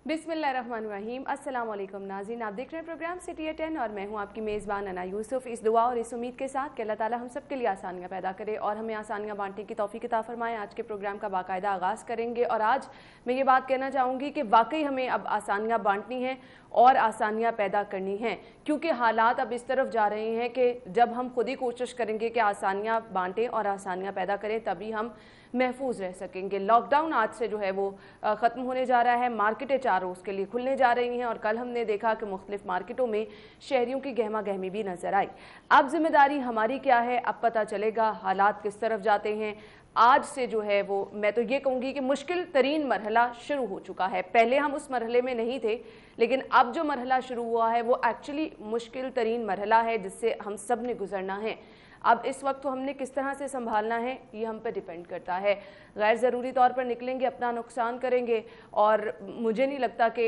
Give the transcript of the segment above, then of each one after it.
बिस्मिल्लाहिर्रहमानिर्रहीम। अस्सलाम वालेकुम नाज़रीन, आप देख रहे हैं प्रोग्राम सिटी एट 10 और मैं हूं आपकी मेज़बान अना यूसुफ। इस दुआ और इस उम्मीद के साथ कि अल्लाह ताला हम सब के लिए आसानियां पैदा करे और हमें आसानियां बांटने की तौफीक अता फरमाए। आज के प्रोग्राम का बाकायदा आगाज़ करेंगे और आज मैं ये बात कहना चाहूँगी कि वाकई हमें अब आसानियाँ बांटनी हैं और आसानियाँ पैदा करनी हैं, क्योंकि हालात अब इस तरफ जा रहे हैं कि जब हम खुद ही कोशिश करेंगे कि आसानियाँ बांटें और आसानियाँ पैदा करें तभी हम महफूज रह सकेंगे। लॉकडाउन आज से जो है वो ख़त्म होने जा रहा है। मार्केटें 4 रोज़ के लिए खुलने जा रही हैं और कल हमने देखा कि मुख्तलिफ मार्केटों में शहरियों की गहमा गहमी भी नज़र आई। अब जिम्मेदारी हमारी क्या है, अब पता चलेगा हालात किस तरफ जाते हैं। आज से जो है वो मैं तो ये कहूँगी कि मुश्किल तरीन मरहला शुरू हो चुका है। पहले हम उस मरहले में नहीं थे, लेकिन अब जो मरहला शुरू हुआ है वो एक्चुअली मुश्किल तरीन मरहला है जिससे हम सब ने गुजरना है। अब इस वक्त तो हमने किस तरह से संभालना है ये हम पर डिपेंड करता है। गैर ज़रूरी तौर पर निकलेंगे, अपना नुकसान करेंगे और मुझे नहीं लगता कि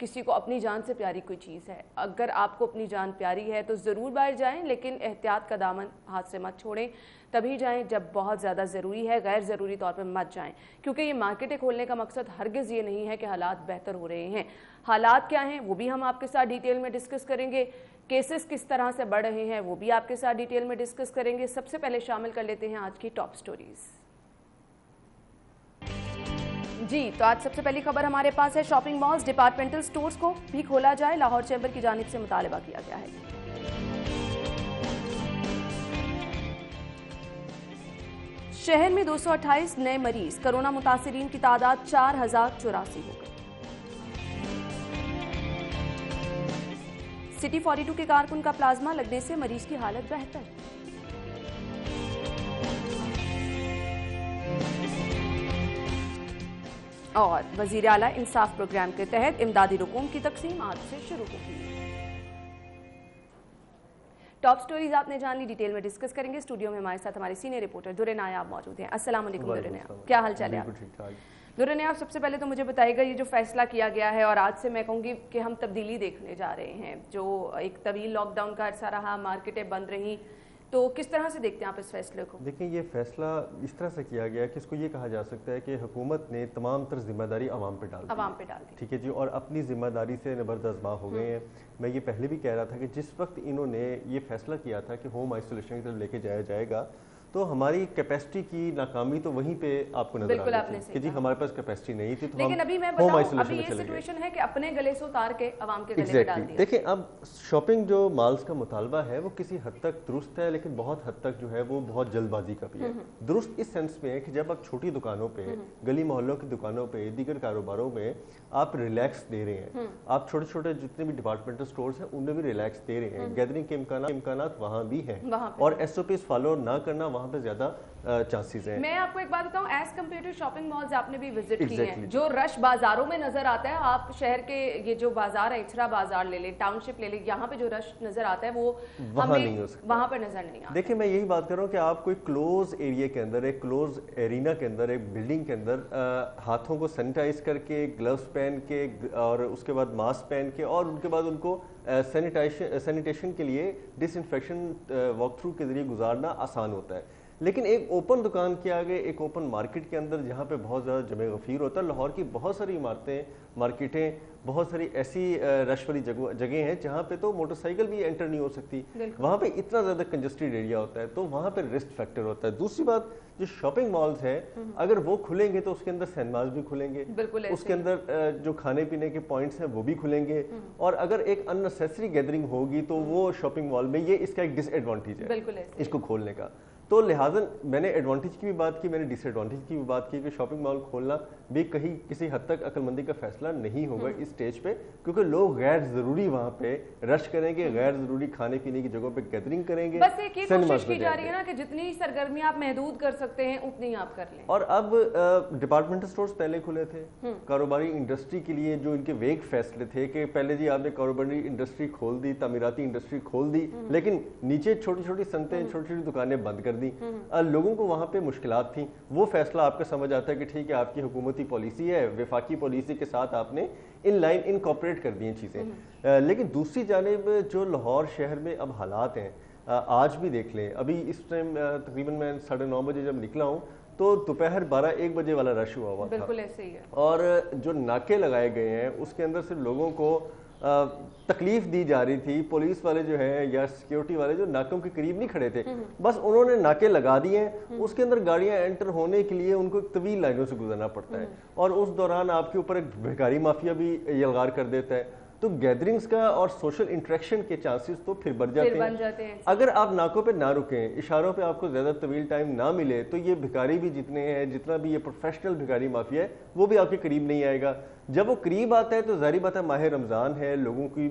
किसी को अपनी जान से प्यारी कोई चीज़ है। अगर आपको अपनी जान प्यारी है तो ज़रूर बाहर जाएं, लेकिन एहतियात का दामन हाथ से मत छोड़ें। तभी जाएं जब बहुत ज़्यादा ज़रूरी है, गैर ज़रूरी तौर पर मत जाएं, क्योंकि ये मार्केटें खोलने का मकसद हरगिज़ ये नहीं है कि हालात बेहतर हो रहे हैं। हालात क्या हैं वो भी हम आपके साथ डिटेल में डिस्कस करेंगे। केसेस किस तरह से बढ़ रहे हैं वो भी आपके साथ डिटेल में डिस्कस करेंगे। सबसे पहले शामिल कर लेते हैं आज की टॉप स्टोरीज। जी तो आज सबसे पहली खबर हमारे पास है, शॉपिंग मॉल्स, डिपार्टमेंटल स्टोर्स को भी खोला जाए, लाहौर चैम्बर की जानिब से मुतालबा किया गया है। शहर में 228 नए मरीज, कोरोना मुतासिरीन की तादाद 4084 हो गई। सिटी 42 के कारकुन का प्लाज्मा लगने से मरीज की हालत बेहतर। और वजीर आला इंसाफ प्रोग्राम के तहत इमदादी रकूम की तकसीम आज से शुरू होगी। टॉप स्टोरीज आपने जान ली, डिटेल में डिस्कस करेंगे। स्टूडियो में हमारे साथ हमारे सीनियर रिपोर्टर दुर्रे नायाब मौजूद हैं। अस्सलाम वालेकुम दुर्रे नायाब, क्या हाल चाल है आप? दुर्रे नायाब, सबसे पहले तो मुझे बताइएगा ये जो फैसला किया गया है और आज से मैं कहूँगी कि हम तब्दीली देखने जा रहे हैं। जो एक तवील लॉकडाउन का अरसा रहा, मार्केटें बंद रहीं, तो किस तरह से देखते हैं आप इस फैसले को? देखिए, ये फैसला इस तरह से किया गया कि इसको ये कहा जा सकता है कि हुकूमत ने तमाम तर जिम्मेदारी आवाम पे डाल दी। ठीक है जी, और अपनी जिम्मेदारी से नबरदस्मा हो गए हैं। मैं ये पहले भी कह रहा था कि जिस वक्त इन्होंने ये फैसला किया था कि होम आइसोलेशन की तरफ लेके जाया जाएगा तो हमारी कैपेसिटी की नाकामी तो वहीं पे आपको नजर आ रही थी कि जी हमारे पास कैपेसिटी नहीं थी, तो लेकिन अभी मैं बताऊं, अभी ये सिचुएशन है कि अपने गले से उतार के अवाम के गले में डाल दिया। देखिए, अब शॉपिंग जो मॉल्स का मुतालबा है वो किसी हद तक दुरुस्त है, लेकिन बहुत हद तक जो है वो बहुत जल्दबाजी का भी है। दुरुस्त इस सेंस में है कि जब आप छोटी दुकानों पे, गली मोहल्लों की दुकानों पे, दीगर कारोबारों में आप रिलैक्स दे रहे हैं, आप छोटे छोटे जितने भी डिपार्टमेंटल स्टोर्स हैं उनमें भी रिलैक्स दे रहे हैं, गैदरिंग के इम्कानात वहाँ भी हैं और SOPs फॉलो ना करना वहाँ पे ज्यादा चांसेस हैं। मैं आपको एक बात बताऊं, as compare to shopping malls आपने भी विजिट की हैं, जो रश बाजारों में नजर आता है, आप शहर के ये जो बाजार है, इचरा बाजार ले लें, टाउनशिप ले लें, यहाँ पे जो रश नजर आता है वो वहाँ नहीं हो सकता, वहाँ पर नजर नहीं आता। देखिए, मैं यही बात कर रहा हूँ कि आप कोई क्लोज एरिया के अंदर, एक क्लोज एरिना के अंदर, एक बिल्डिंग के अंदर हाथों को सैनिटाइज करके, ग्लव्स पहन के और उसके बाद मास्क पहन के और उनके बाद उनको सैनिटेशन के लिए डिसइंफेक्शन वॉक थ्रू के जरिए गुजारना आसान होता है। लेकिन एक ओपन दुकान के आगे, एक ओपन मार्केट के अंदर जहाँ पे बहुत ज़्यादा जमे गफीर होता है, लाहौर की बहुत सारी इमारतें, मार्केटें, बहुत सारी ऐसी रश वाली जगह हैं जहाँ पे तो मोटरसाइकिल भी एंटर नहीं हो सकती, वहाँ पे इतना ज़्यादा कंजस्टेड एरिया होता है, तो वहाँ पे रिस्क फैक्टर होता है। दूसरी बात, जो शॉपिंग मॉल्स हैं अगर वो खुलेंगे तो उसके अंदर सिनेमाज भी खुलेंगे, उसके अंदर जो खाने पीने के पॉइंट्स हैं वो भी खुलेंगे, और अगर एक अननेसेसरी गैदरिंग होगी तो वो शॉपिंग मॉल में, ये इसका एक डिसएडवांटेज है इसको खोलने का। तो लिहाजा मैंने एडवांटेज की भी बात की, मैंने डिसएडवांटेज की भी बात की कि शॉपिंग मॉल खोलना भी कहीं किसी हद तक अक्लमंदी का फैसला नहीं होगा इस स्टेज पे, क्योंकि लोग गैर जरूरी वहाँ पे रश करेंगे, गैर जरूरी खाने पीने की जगहों पे गैदरिंग करेंगे। बस एक ही कोशिश की जा रही है ना कि जितनी सरगर्मी आप महदूद कर सकते हैं उतनी आप कर लें। और अब डिपार्टमेंटल स्टोर्स पहले खुले थे कारोबारी इंडस्ट्री के लिए, जो इनके वेग फैसले थे कि पहले जी आपने कारोबारी इंडस्ट्री खोल दी, तामीराती इंडस्ट्री खोल दी, लेकिन नीचे छोटी छोटी सनतें, छोटी छोटी दुकानें बंद कर दी, लोगों को वहाँ पे मुश्किलात थी। वो फैसला आपका समझ आता है कि ठीक है, आपकी हुकूमती पॉलिसी है, वफाकी पॉलिसी के साथ आपने इन लाइन इनकॉर्पोरेट कर दी हैं चीज़ें। लेकिन दूसरी जानिब जो लाहौर शहर में अब हालात हैं, आज भी देख लें, अभी इस टाइम तकरीबन मैं 9:30 बजे जब निकला हूँ तो दोपहर 12-1 बजे वाला रश हुआ था। बिल्कुल ऐसे ही है। और जो नाके लगाए गए हैं उसके अंदर सिर्फ लोगों को तकलीफ दी जा रही थी। पुलिस वाले जो है या सिक्योरिटी वाले जो नाकों के करीब नहीं खड़े थे, बस उन्होंने नाके लगा दिए हैं। उसके अंदर गाड़ियां एंटर होने के लिए उनको एक तवील लाइनों से गुजरना पड़ता है, और उस दौरान आपके ऊपर एक भिखारी माफिया भी यलगार कर देता है। तो गैदरिंग्स का और सोशल इंटरेक्शन के चांसेस तो फिर बढ़ जाते हैं। अगर आप नाकों पे ना रुकें, इशारों पे आपको ज़्यादा तवील टाइम ना मिले, तो ये भिखारी भी जितने हैं, जितना भी ये प्रोफेशनल भिखारी माफिया है, वो भी आपके करीब नहीं आएगा। जब वो करीब आता है तो ज़ाहिर बात है माह रमज़ान है, लोगों की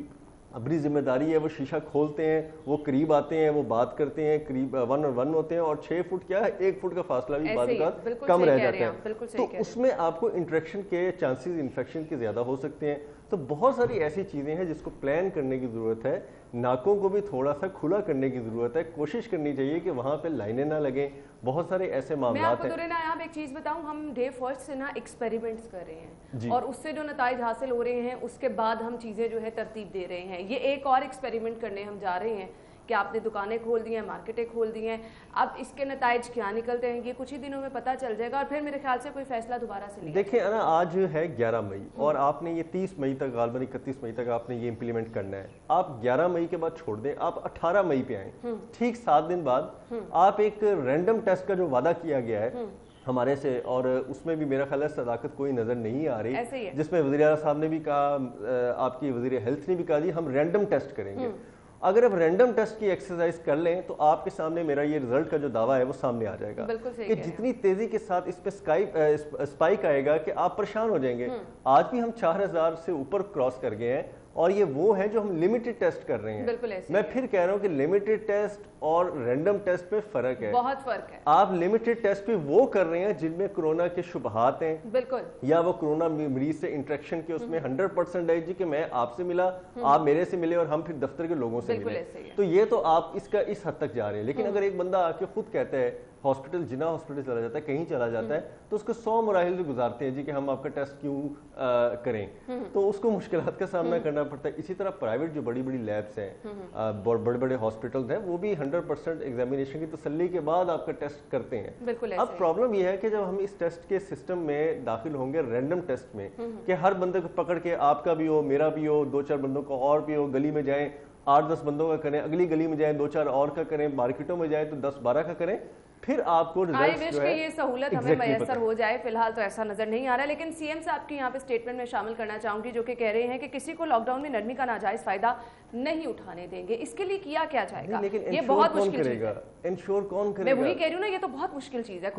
अपनी जिम्मेदारी है, वो शीशा खोलते हैं, वो करीब आते हैं, वो बात करते हैं, करीब 1 on 1 होते हैं, और 6 फुट क्या है, 1 फुट का फासला भी बाद कम रह जाता है। तो उसमें आपको इंटरेक्शन के चांसेस इन्फेक्शन के ज़्यादा हो सकते हैं। तो बहुत सारी ऐसी चीज़ें हैं जिसको प्लान करने की ज़रूरत है। नाकों को भी थोड़ा सा खुला करने की ज़रूरत है। कोशिश करनी चाहिए कि वहाँ पे लाइनें ना लगें। बहुत सारे ऐसे मामला हैं। मैं आपको आप एक चीज़ बताऊं, हम डे फर्स्ट से ना एक्सपेरिमेंट्स कर रहे हैं, और उससे जो नताइज हासिल हो रहे हैं उसके बाद हम चीज़ें जो है तरतीब दे रहे हैं। ये एक और एक्सपेरिमेंट करने हम जा रहे हैं कि आपने दुकानें खोल दी हैं, मार्केटें खोल दी हैं, अब इसके नताइज क्या निकलते हैं ये कुछ ही दिनों में पता चल जाएगा, और फिर मेरे ख्याल से कोई फैसला दोबारा से लिया। देखिए ना, आज है 11 मई और आपने ये 30 मई तक, गालबन 31 मई तक आपने ये इम्प्लीमेंट करना है। आप 11 मई के बाद छोड़ दें, आप 18 मई पे आए, ठीक 7 दिन बाद आप एक रैंडम टेस्ट का जो वादा किया गया है हमारे से, और उसमें भी मेरा ख्याल है सदाकत कोई नजर नहीं आ रही, जिसमें वज़ीर आला साहब ने भी कहा, आपकी वज़ीर हेल्थ ने भी कहा, जी हम रैंडम टेस्ट करेंगे। अगर आप रैंडम टेस्ट की एक्सरसाइज कर लें तो आपके सामने मेरा ये रिजल्ट का जो दावा है वो सामने आ जाएगा कि जितनी तेजी के साथ इस पे स्पाइक आएगा कि आप परेशान हो जाएंगे। आज भी हम 4000 से ऊपर क्रॉस कर गए हैं, और ये वो है जो हम लिमिटेड टेस्ट कर रहे हैं। मैं फिर कह रहा हूं कि लिमिटेड टेस्ट और रैंडम टेस्ट में फर्क है, बहुत फर्क है। आप लिमिटेड टेस्ट पे वो कर रहे हैं जिनमें कोरोना के शुबहात हैं, बिल्कुल, या वो कोरोना मरीज से इंटरेक्शन के उसमें 100% है जी कि मैं आपसे मिला, आप मेरे से मिले, और हम फिर दफ्तर के लोगों से मिले। तो ये तो आप इसका इस हद तक जा रहे हैं। लेकिन अगर एक बंदा आके खुद कहता है, हॉस्पिटल जिना हॉस्पिटल चला जाता है, कहीं चला जाता है, तो उसको 100 मराहिल से गुजारते हैं जी कि हम आपका टेस्ट क्यों करें, तो उसको मुश्किलात का सामना करना पड़ता है। इसी तरह प्राइवेट जो बड़ी बड़ी लैब्स हैं, बड़े बड़े हॉस्पिटल्स हैं, वो भी 100% एग्जामिनेशन की तसल्ली के बाद आपका टेस्ट करते हैं। अब प्रॉब्लम ये है कि जब हम इस टेस्ट के सिस्टम में दाखिल होंगे, रैंडम टेस्ट में, कि हर बंदे को पकड़ के आपका भी हो, मेरा भी हो, 2-4 बंदों का और भी हो, गली में जाएं 8-10 बंदों का करें, अगली गली में जाएं 2-4 और का करें, मार्केटों में जाएं तो 10-12 का करें, फिर आपको रिजल्ट्स जो है ये सहूलत हमें मैसर हो जाए। फिलहाल तो ऐसा नजर नहीं आ रहा है, लेकिन सीएम साहब की यहाँ पे स्टेटमेंट में शामिल करना चाहूंगी, जो कि कह रहे हैं कि किसी को लॉकडाउन में नरमी का नाजायज फायदा नहीं उठाने देंगे। इसके लिए किया क्या जाएगा? ये बहुत मुश्किल चीज है। इंश्योर कौन करेगा? मैं वही कह रही हूँ ना, ये तो बहुत मुश्किल चीज है।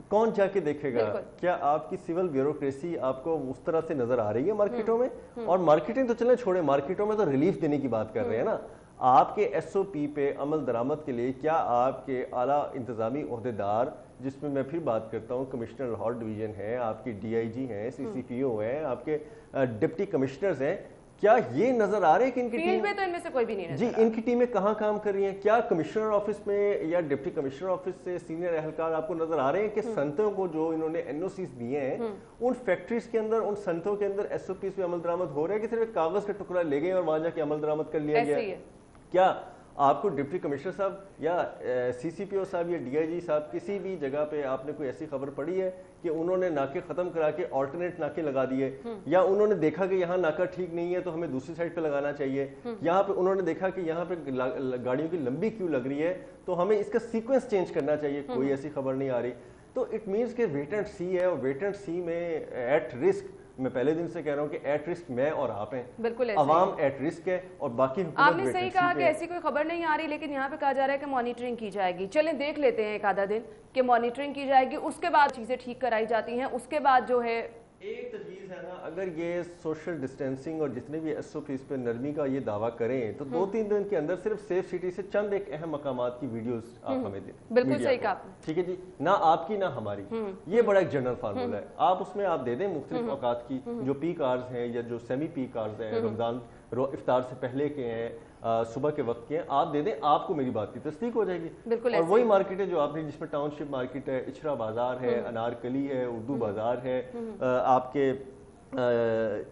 कौन जाके देखेगा? क्या आपकी सिविल ब्यूरोक्रेसी आपको उस तरह से नजर आ रही है मार्केटों में? और मार्केटिंग तो चले छोड़े, मार्केटों में तो रिलीफ देने की बात कर रहे हैं ना। आपके SOP पे अमल दरामद के लिए क्या आपके आला इंतजामी ओहदेदार, जिसमें मैं फिर बात करता हूँ, कमिश्नर लाहौर डिवीजन है, आपकी DIG हैं, CCPO हैं, आपके डिप्टी कमिश्नर्स हैं, क्या ये नजर आ रहे हैं कि इनकी टीम में तो इनमें से कोई भी नहीं नजर जी, इनकी टीमें कहाँ काम कर रही हैं? क्या कमिश्नर ऑफिस में या डिप्टी कमिश्नर ऑफिस से सीनियर एहलकार आपको नजर आ रहे हैं कि संतों को जो इन्होंने NOCs दिए हैं, उन फैक्ट्रीज के अंदर, उन संतों के अंदर SOPs पे अमल दरामद हो रहा है कि सिर्फ एक कागज का टुकड़ा ले गए और वहां जाके अमल दरामद कर लिया गया? क्या आपको डिप्टी कमिश्नर साहब या CCPO साहब या DIG साहब किसी भी जगह पे आपने कोई ऐसी खबर पड़ी है कि उन्होंने नाके खत्म करा के ऑल्टरनेट नाके लगा दिए, या उन्होंने देखा कि यहाँ नाका ठीक नहीं है तो हमें दूसरी साइड पे लगाना चाहिए, यहाँ पे उन्होंने देखा कि यहाँ पे गाड़ियों की लंबी क्यू लग रही है तो हमें इसका सीक्वेंस चेंज करना चाहिए? कोई ऐसी खबर नहीं आ रही। तो इट मीन्स कि वेट एंड सी है, और वेट एंड सी में एट रिस्क, मैं पहले दिन से कह रहा हूं कि एट रिस्क मैं और आप हैं, बिल्कुल अवाम एट रिस्क है, और बाकी आपने सही कहा कि ऐसी कोई खबर नहीं आ रही, लेकिन यहाँ पे कहा जा रहा है कि मॉनिटरिंग की जाएगी। चलें देख लेते हैं एक आधा दिन कि मॉनिटरिंग की जाएगी, उसके बाद चीजें ठीक कराई जाती हैं, उसके बाद जो है एक तजवीज़ है ना, अगर ये सोशल डिस्टेंसिंग और जितने भी SOPs पे नरमी का ये दावा करें तो 2-3 दिन के अंदर सिर्फ सेफ सिटी से चंद एक अहम मकामात की वीडियोस आप हमें दें। बिल्कुल सही कहा, ठीक है जी, ना आपकी ना हमारी, ये बड़ा एक जनरल फार्मूला है। आप उसमें आप दे दें मुख्तलिफ औकात की, जो पीक आवर्स हैं या जो सेमी पीक आवर्स हैं, रमजान इफ्तार से पहले के हैं, सुबह के वक्त के हैं, आप दे दें, आपको मेरी बात की तस्दीक हो जाएगी। और वही मार्केट है जो आपने, जिसमें टाउनशिप मार्केट है, इचरा बाजार है, अनारकली है, उर्दू बाजार है, आपके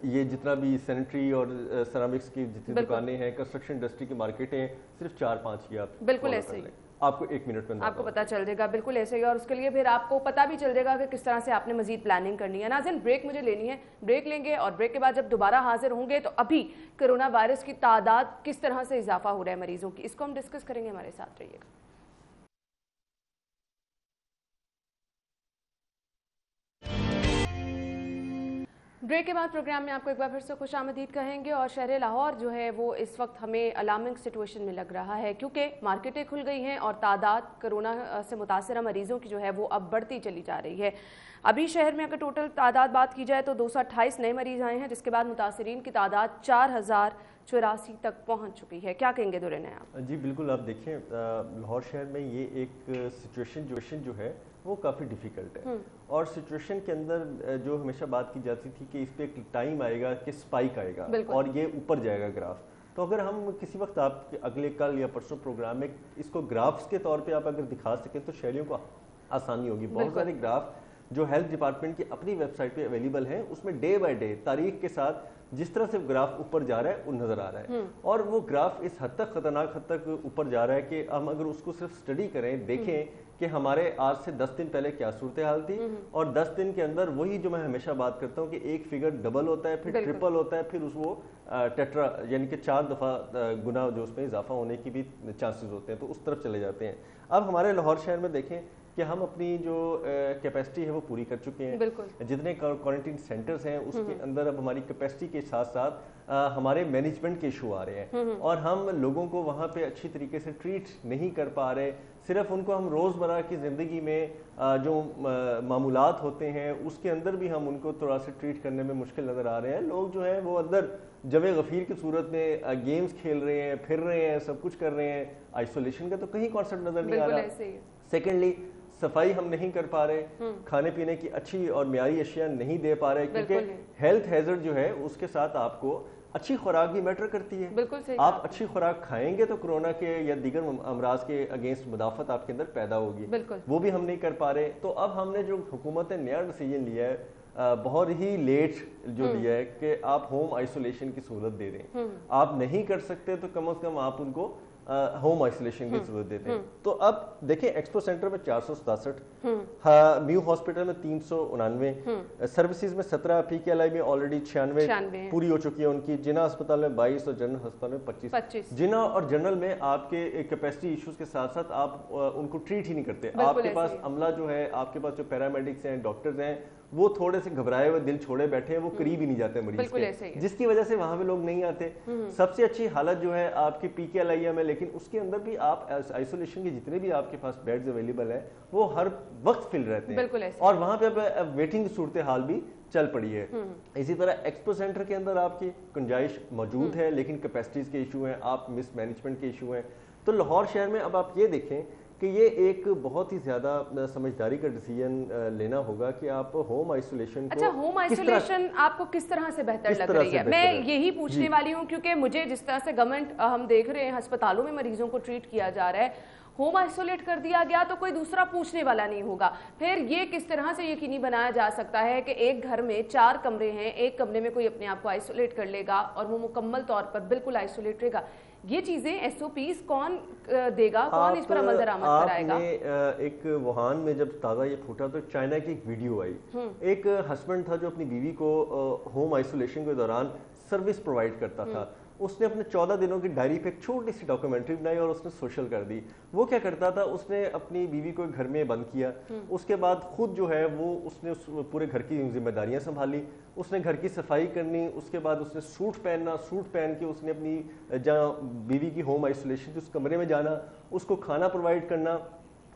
ये जितना भी सैनिटरी और सेरामिक्स की जितनी दुकानें हैं, कंस्ट्रक्शन इंडस्ट्री की मार्केटें हैं, सिर्फ 4-5 की आप बिल्कुल ऐसे ही। آپ کو 1 منٹ میں آپ کو پتا چل جائے گا. بالکل ایسے ہی, اور اس کے لیے پھر آپ کو پتا بھی چل جائے گا کہ کس طرح سے آپ نے مزید پلاننگ کرنی ہے. ناظرین بریک مجھے لینی ہے, بریک لیں گے, اور بریک کے بعد جب دوبارہ حاضر ہوں گے تو ابھی کرونا وائرس کی تعداد کس طرح سے اضافہ ہو رہا ہے مریضوں کی, اس کو ہم ڈسکس کریں گے. ہمارے ساتھ رہیے گا. بریک کے بعد پروگرام میں آپ کو ایک بار پھر سے خوش آمدید کہیں گے. اور شہر لاہور جو ہے وہ اس وقت ہمیں الارمنگ سچویشن میں لگ رہا ہے, کیونکہ مارکیٹیں کھل گئی ہیں اور تعداد کرونا سے متاثرہ مریضوں کی جو ہے وہ اب بڑھتی چلی جا رہی ہے. ابھی شہر میں اگر ٹوٹل تعداد بات کی جائے تو 228 نئے مریض آئے ہیں, جس کے بعد متاثرین کی تعداد 4084 تک پہنچ چکی ہے. کیا کہیں گے دورین آپ؟ جی بالکل, آپ دیکھیں لاہور شہر میں یہ ایک سچویشن جو ہے وہ کافی ڈیفیکلٹ ہے, اور سچویشن کے اندر جو ہمیشہ بات کی جاتی تھی کہ اس پہ ایک ٹائم آئے گا کہ سپائک آئے گا اور یہ اوپر جائے گا گراف. تو اگر ہم کسی وقت آپ کے اگلے کل یا پرسوں پروگرام میں اس کو گرافز کے طور پہ آپ اگر دکھا سکیں تو شہریوں کو آسانی ہوگی. بہت سارے گراف جو ہیلتھ ڈپارٹمنٹ کی اپنی ویب سائٹ پہ اویلیبل ہیں, اس میں ڈے بائی ڈے تاریخ کے ساتھ جس طرح سے گراف اوپر جا رہا ہے وہ نظر آ رہا ہے. اور وہ گراف اس حد تک خطرناک حد تک اوپر جا رہا ہے کہ ہم اگر اس کو صرف سٹڈی کریں, دیکھیں کہ ہمارے آج سے 10 دن پہلے کیا صورتحال تھی, اور 10 دن کے اندر وہی جو میں ہمیشہ بات کرتا ہوں کہ ایک فگر ڈبل ہوتا ہے, پھر ٹرپل ہوتا ہے, پھر اس وہ ٹیٹرا یعنی کہ 4 دفعہ گنا جو اس میں اضافہ ہونے کی بھی چانسز ہوتے ہیں, تو اس طرف چلے جاتے ہیں. اب ہمارے لاہور شہر میں دیکھیں کہ ہم اپنی جو کیپیسٹی ہے وہ پوری کر چکے ہیں. جتنے کوارنٹین سینٹرز ہیں اس کے اندر اب ہماری کیپیسٹی کے ساتھ ساتھ ہمارے مینجمنٹ کے ایشو آ رہے ہیں, اور ہم لوگوں کو وہاں پہ اچھی طریقے سے ٹریٹ نہیں کر پا رہے. صرف ان کو ہم روزمرہ کی زندگی میں جو معمولات ہوتے ہیں اس کے اندر بھی ہم ان کو تھوڑا سا ٹریٹ کرنے میں مشکل نظر آ رہے ہیں. لوگ جو ہیں وہ اندر جوے غفیر کی صورت میں گیمز کھیل رہے ہیں, پھر رہے ہیں, سب کچھ کر رہے ہیں. آئسولیشن کا تو کہیں کانسیپٹ نظر نہیں آ رہا. سیکنڈلی صفائی ہم نہیں کر پا رہے, کھانے پینے کی اچھی اور معیاری اشیاء نہیں دے پا رہے, کیونکہ ہیلتھ ہیزرڈ جو ہے اس کے ساتھ آپ کو اچھی خوراک بھی میٹر کرتی ہے. آپ اچھی خوراک کھائیں گے تو کرونا کے یا دیگر امراض کے اگینسٹ مدافعت آپ کے اندر پیدا ہوگی, وہ بھی ہم نہیں کر پا رہے. تو اب ہم نے جو حکومت نے نیا ڈیسیجن لیا ہے, بہت ہی لیٹ جو لیا ہے, کہ آپ ہوم آئسولیشن کی سہولت دے دیں. آپ نہیں کر سکتے تو کم از کم آپ ان کو ہوم آئسولیشن کی ضرورت دیتے ہیں. تو اب دیکھیں ایکسپو سینٹر میں 467, میو ہاسپٹل میں 399, سروسز میں 17, پی کے ایل آئی میں آلریڈی 96 پوری ہو چکی ہے ان کی, جنا اسپتال میں 22 اور جنرل ہسپتال میں 25. جنا اور جنرل میں آپ کے کیپیسٹی ایشوز کے ساتھ ساتھ آپ ان کو ٹریٹ ہی نہیں کرتے. آپ کے پاس عملہ جو ہے, آپ کے پاس جو پیرامیڈکس ہیں, ڈاکٹرز ہیں, وہ تھوڑے سے گھبرائے ہوئے دل چھوڑے بیٹھے ہیں, وہ قریب ہی نہیں جاتے مریض کے, جس کی وجہ سے وہاں پہ لوگ نہیں آتے. سب سے اچھی حالت جو ہے آپ کی پی کے ایل آئی میں, لیکن اس کے اندر بھی آپ آئسولیشن کے جتنے بھی آپ کے پاس بیڈز اویلیبل ہیں وہ ہر وقت فل رہتے ہیں, اور وہاں پہ ویٹنگ صورتحال بھی چل پڑی ہے. اسی طرح ایکسپو سینٹر کے اندر آپ کی گنجائش موجود ہے, لیکن کیپیسٹیز کے ایشو ہیں, آپ مس مینجمنٹ کے ایشو ہیں. تو لاہور شہر میں اب آپ یہ دیکھیں کہ یہ ایک بہت ہی زیادہ سمجھداری کا ڈیسیجن لینا ہوگا کہ آپ ہوم آئسولیشن کو, اچھا ہوم آئسولیشن آپ کو کس طرح سے بہتر لگ رہی ہے؟ میں یہی پوچھنے والی ہوں, کیونکہ مجھے جس طرح سے گورنمنٹ ہم دیکھ رہے ہیں ہسپتالوں میں مریضوں کو ٹریٹ کیا جا رہا ہے, ہوم آئسولیٹ کر دیا گیا تو کوئی دوسرا پوچھنے والا نہیں ہوگا. پھر یہ کس طرح سے یقینی بنایا جا سکتا ہے کہ ایک گھر میں 4 کمرے ہیں, ایک کمرے میں کوئی اپنے آپ کو آئسولیٹ کر لے گا اور وہ مکمل طور پر بالکل آئسولیٹ رہے گا؟ یہ چیزیں ایس او پیز کون دے گا, کون اس پر عمل درآمد کرائے گا؟ ایک ووہان میں جب تازہ یہ پھوٹا تو چائنا کی ایک ویڈیو آئی, ایک ہسبینڈ تھا جو اپنی بیوی کو ہوم آئسولیشن کے دوران سروس پرووائڈ کرتا تھا. اس نے اپنے 14 دنوں کی ڈائری پہ ایک چھوٹی سی ڈاکومنٹری بنائی اور اس نے سوشل کر دی. وہ کیا کرتا تھا, اس نے اپنی بیوی کو گھر میں بند کیا, اس کے بعد خود جو ہے وہ اس نے پورے گھر کی ذمہ داریاں سنبھالی, اس نے گھر کی صفائی کرنی, اس کے بعد اس نے سوٹ پہننا, سوٹ پہن کے اس نے اپنی جہاں بیوی کی ہوم آئسولیشن اس کمرے میں جانا, اس کو کھانا پرووائڈ کرنا,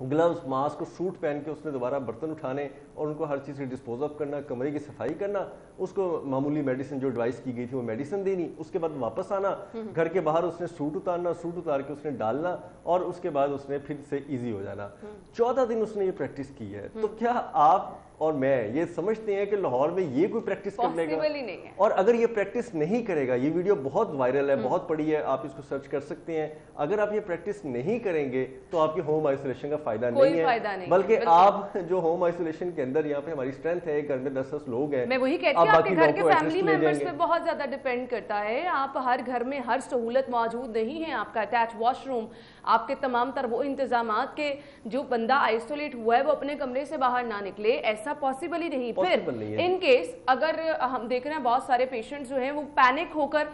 گلوز, ماسک اور سوٹ پہن کے اس نے دوبارہ برتن اٹھانے اور ان کو ہر چیز سے ڈسپوز آف کرنا, کمرے کی صفائی کرنا, اس کو معمولی میڈیسن جو ایڈوائز کی گئی تھی وہ میڈیسن دینی, اس کے بعد واپس آنا, گھر کے باہر اس نے سوٹ اتارنا, سوٹ اتار کے اس نے ڈالنا, اور اس کے بعد اس نے پھر سے ایزی ہو جانا. 14 دن اس نے یہ پریکٹس کی ہے. تو کیا آپ और मैं ये समझते हैं कि लाहौर में ये कोई प्रैक्टिस कर लेगा, नहीं है। और अगर ये प्रैक्टिस नहीं करेगा, ये वीडियो बहुत वायरल है, बहुत पड़ी है, आप इसको सर्च कर सकते हैं, अगर आप ये प्रैक्टिस नहीं करेंगे तो आपकी होम आइसोलेशन का फायदा नहीं है, बल्कि आप जो होम आइसोलेशन के अंदर, यहाँ पे हमारी स्ट्रेंथ है, घर में 10-10 लोग हैं, मैं वही कहती हूँ, आपके घर के फैमिली मेंबर्स पे बहुत ज्यादा डिपेंड करता है। आप हर घर में हर सहूलत मौजूद नहीं है, आपका अटैच वॉशरूम, आपके तमाम तर वो इंतजामात के जो बंदा आइसोलेट हुआ है वो अपने कमरे से बाहर ना निकले, ऐसा पॉसिबल ही नहीं। फिर इन केस अगर हम देख रहे हैं बहुत सारे पेशेंट्स जो हैं वो पैनिक होकर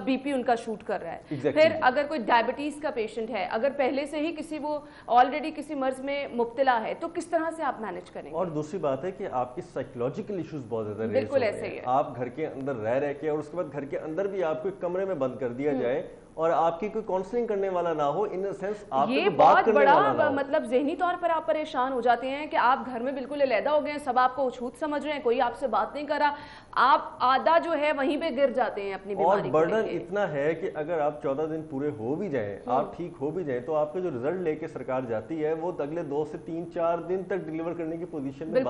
बीपी उनका शूट कर रहा है। फिर अगर कोई डायबिटीज का पेशेंट है, अगर पहले से ही किसी वो ऑलरेडी किसी मर्ज में मुब्तला है, तो किस तरह से आप मैनेज करेंगे? और दूसरी बात है कि आपकी साइकोलॉजिकल इश्यूज बहुत ज्यादा बिल्कुल ऐसे ही है। आप घर के अंदर रह के, और उसके बाद घर के अंदर भी आपको एक कमरे में बंद कर दिया जाए और आपकी कोई काउंसलिंग करने वाला ना हो, इन द सेंस आप ये बहुत बड़ा मतलब ज़हनी तौर पर आप परेशान हो जाते हैं कि आप घर में बिल्कुल अलहदा हो गए हैं, सब आपको अछूत समझ रहे हैं, कोई आपसे बात नहीं कर रहा, आप आधा जो है वहीं पे गिर जाते हैं अपनी बीमारी। और बर्डन इतना है कि अगर आप 14 दिन पूरे हो भी जाएं, आप ठीक हो भी जाएं, तो आपका जो रिजल्ट लेके सरकार जाती है वो अगले 2 से 3-4 दिन तक डिलीवर करने की पोजीशन में